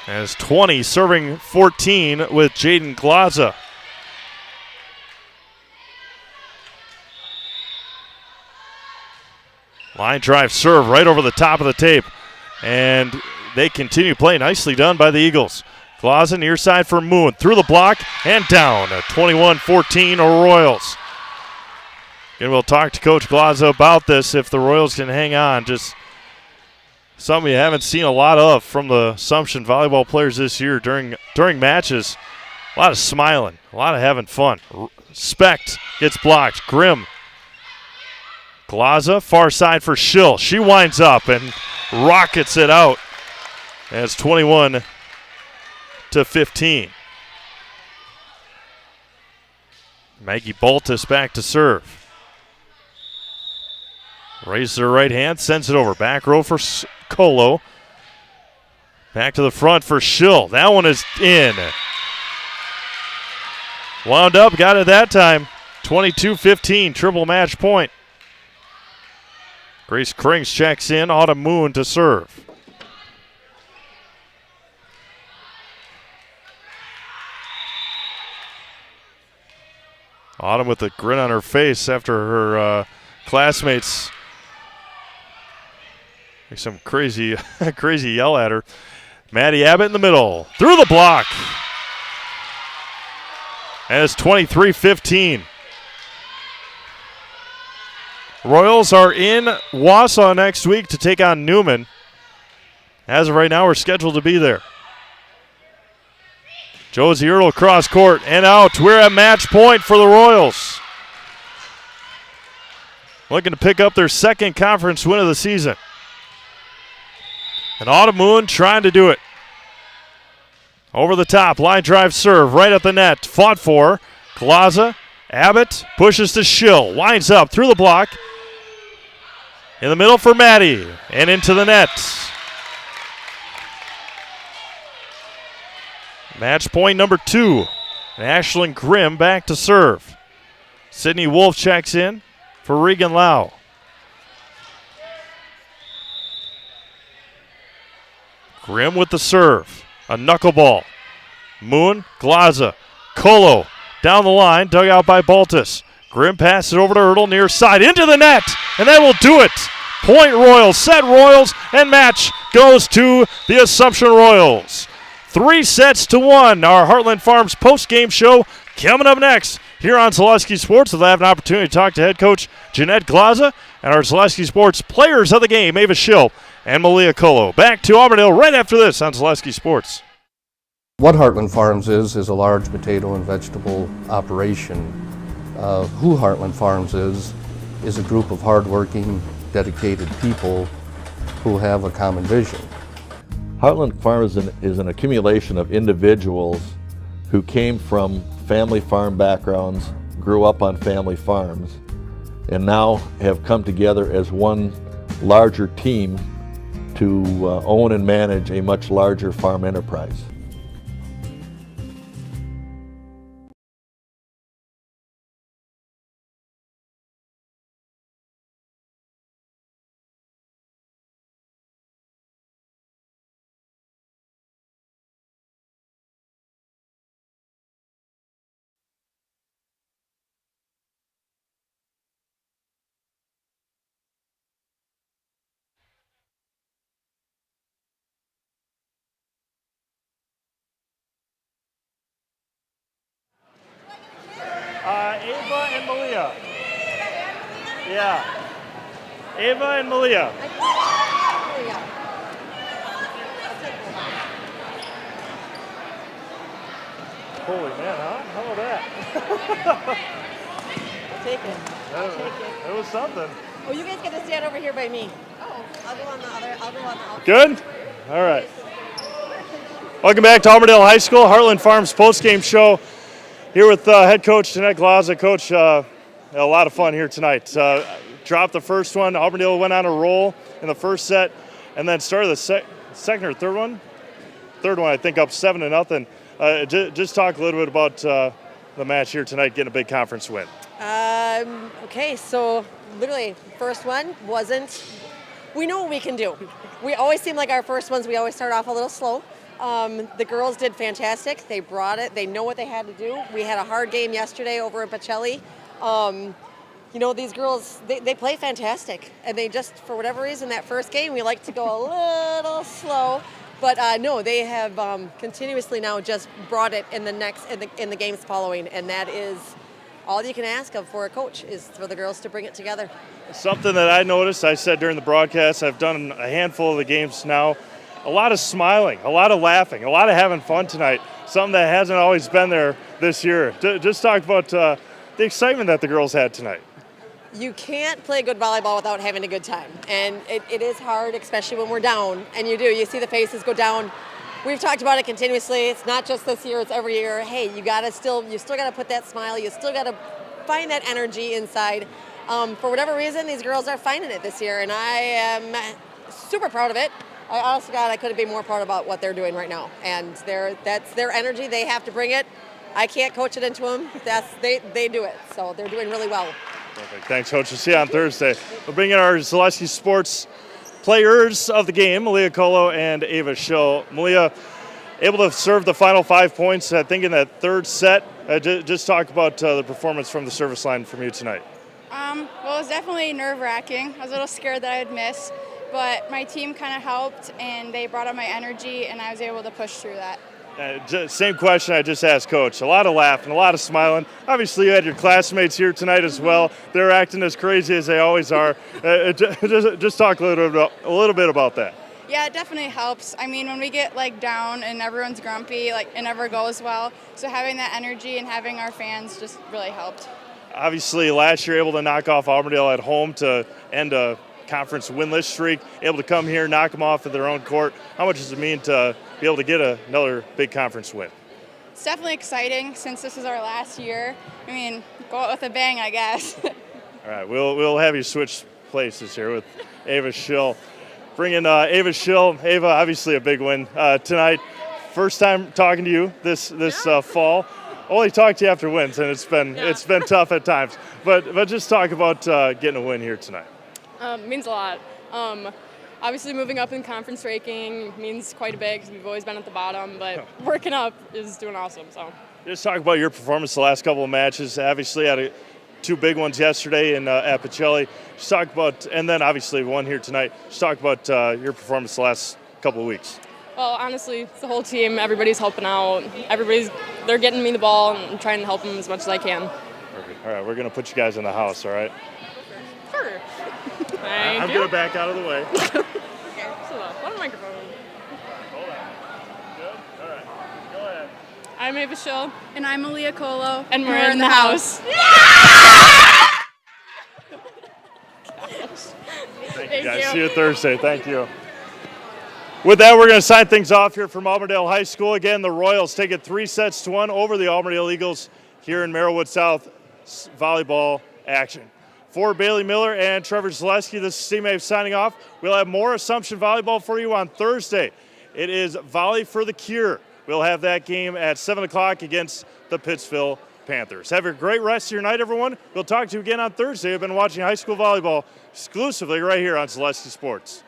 As 20 serving 14 with Jaden Glaza. Line drive serve right over the top of the tape. And they continue play. Nicely done by the Eagles. Glaza near side for Moon. Through the block and down. 21-14 Royals. And we'll talk to Coach Glaza about this if the Royals can hang on. Just something you haven't seen a lot of from the Assumption volleyball players this year during matches. A lot of smiling. A lot of having fun. Specht gets blocked. Grimm. Glaza, far side for Schill. She winds up and rockets it out. And it's 21-15. Maggie Baltus back to serve. Raises her right hand, sends it over. Back row for Colo. Back to the front for Schill. That one is in. Wound up, got it that time. 22-15, triple match point. Grace Krings checks in. Autumn Moon to serve. Autumn with a grin on her face after her classmates make some crazy yell at her. Maddie Abbott in the middle. Through the block. And it's 23-15. Royals are in Wausau next week to take on Newman. As of right now, we're scheduled to be there. Josie Ertl cross court and out. We're at match point for the Royals. Looking to pick up their second conference win of the season. And Autumn Moon trying to do it. Over the top, line drive serve right at the net. Fought for. Glaza, Abbott pushes to Schill. Winds up through the block. In the middle for Maddie. And into the net. Match point number 2. And Ashlyn Grimm back to serve. Sydney Wolf checks in for Regan Lau. Grimm with the serve. A knuckleball. Moon, Glaza, Colo down the line, dug out by Baltus. Grimm passes it over to Ertl near side, into the net, and that will do it. Point Royals, set Royals, and match goes to the Assumption Royals. 3-1. Our Heartland Farms post-game show coming up next here on Zaleski Sports. We'll have an opportunity to talk to head coach Jeanette Glaza and our Zaleski Sports players of the game, Ava Schill and Malia Colo. Back to Auburndale right after this on Zaleski Sports. What Heartland Farms is a large potato and vegetable operation. Who Heartland Farms is a group of hardworking, dedicated people who have a common vision. Heartland Farms is an accumulation of individuals who came from family farm backgrounds, grew up on family farms, and now have come together as one larger team to own and manage a much larger farm enterprise. and Malia. Yeah. Ava and Malia. Holy man, huh? How about that? I'll take it. I'll take it. It was something. Oh, you guys get to stand over here by me. Oh, I'll go on the other. I'll go on the outside. Good? All right. Welcome back to Auburndale High School, Heartland Farms postgame show. Here with head coach Jeanette Glaza. Coach, a lot of fun here tonight. Dropped the first one. Auburndale went on a roll in the first set, and then started the second or third one. Third one, I think, up 7-0. Just talk a little bit about the match here tonight, getting a big conference win. Okay, so literally, first one wasn't. We know what we can do. We always seem like our first ones. We always start off a little slow. The girls did fantastic. They brought it. They know what they had to do. We had a hard game yesterday over in Pacelli. These girls, they play fantastic. And they just, for whatever reason, that first game, we like to go a little slow. But no, they have continuously now just brought it in the games following. And that is all you can ask of for a coach, is for the girls to bring it together. Something that I noticed, I said during the broadcast, I've done a handful of the games now. A lot of smiling, a lot of laughing, a lot of having fun tonight. Something that hasn't always been there this year. Just talk about the excitement that the girls had tonight. You can't play good volleyball without having a good time. And it is hard, especially when we're down. And you see the faces go down. We've talked about it continuously. It's not just this year, it's every year. Hey, you still got to put that smile. You still got to find that energy inside. For whatever reason, these girls are finding it this year. And I am super proud of it. I honestly, God, I couldn't be more proud about what they're doing right now. And that's their energy. They have to bring it. I can't coach it into them. They do it. So they're doing really well. Perfect. Thanks, Coach. We'll see you on Thursday. We'll bring in our Zaleski Sports players of the game, Malia Colo and Ava Schill. Malia, able to serve the final 5 points, I think, in that third set. Just talk about the performance from the service line from you tonight. Well, it was definitely nerve-wracking. I was a little scared that I would miss. But my team kind of helped, and they brought up my energy, and I was able to push through that. Same question I just asked Coach. A lot of laughing, a lot of smiling. Obviously, you had your classmates here tonight as well. They're acting as crazy as they always are. Just talk a little bit about that. Yeah, it definitely helps. I mean, when we get down and everyone's grumpy, it never goes well. So having that energy and having our fans just really helped. Obviously, last year able to knock off Auburndale at home to end a conference winless streak, able to come here, knock them off at their own court. How much does it mean to be able to get another big conference win? It's definitely exciting since this is our last year. I mean, go out with a bang, I guess. All right, we'll have you switch places here with Ava Schill. Bring in Ava Schill. Ava, obviously a big win tonight. First time talking to you this fall. Only talked to you after wins, and it's been tough at times. But just talk about getting a win here tonight. Means a lot. Obviously, moving up in conference ranking means quite a bit because we've always been at the bottom, but working up is doing awesome. So, just talk about your performance the last couple of matches. Obviously, had two big ones yesterday at Pacelli. Just talk about, and then obviously one here tonight. Just talk about your performance the last couple of weeks. Well, honestly, it's the whole team. Everybody's helping out. They're getting me the ball, and I'm trying to help them as much as I can. Perfect. All right, we're gonna put you guys in the house. All right. Sure. I'm going to back out of the way. Okay, so one microphone. Hold on. Good? All right. Go ahead. I'm Ava Schill. And I'm Malia Colo. And we're in the house. Thank you, guys. See you Thursday. Thank you. With that, we're going to sign things off here from Auburndale High School. Again, the Royals take it 3-1 over the Auburndale Eagles here in Merrillwood South volleyball action. For Bailey Miller and Trevor Zaleski, this is Steve Mave signing off. We'll have more Assumption volleyball for you on Thursday. It is Volley for the Cure. We'll have that game at 7 o'clock against the Pittsville Panthers. Have a great rest of your night, everyone. We'll talk to you again on Thursday. You've been watching high school volleyball exclusively right here on Zaleski Sports.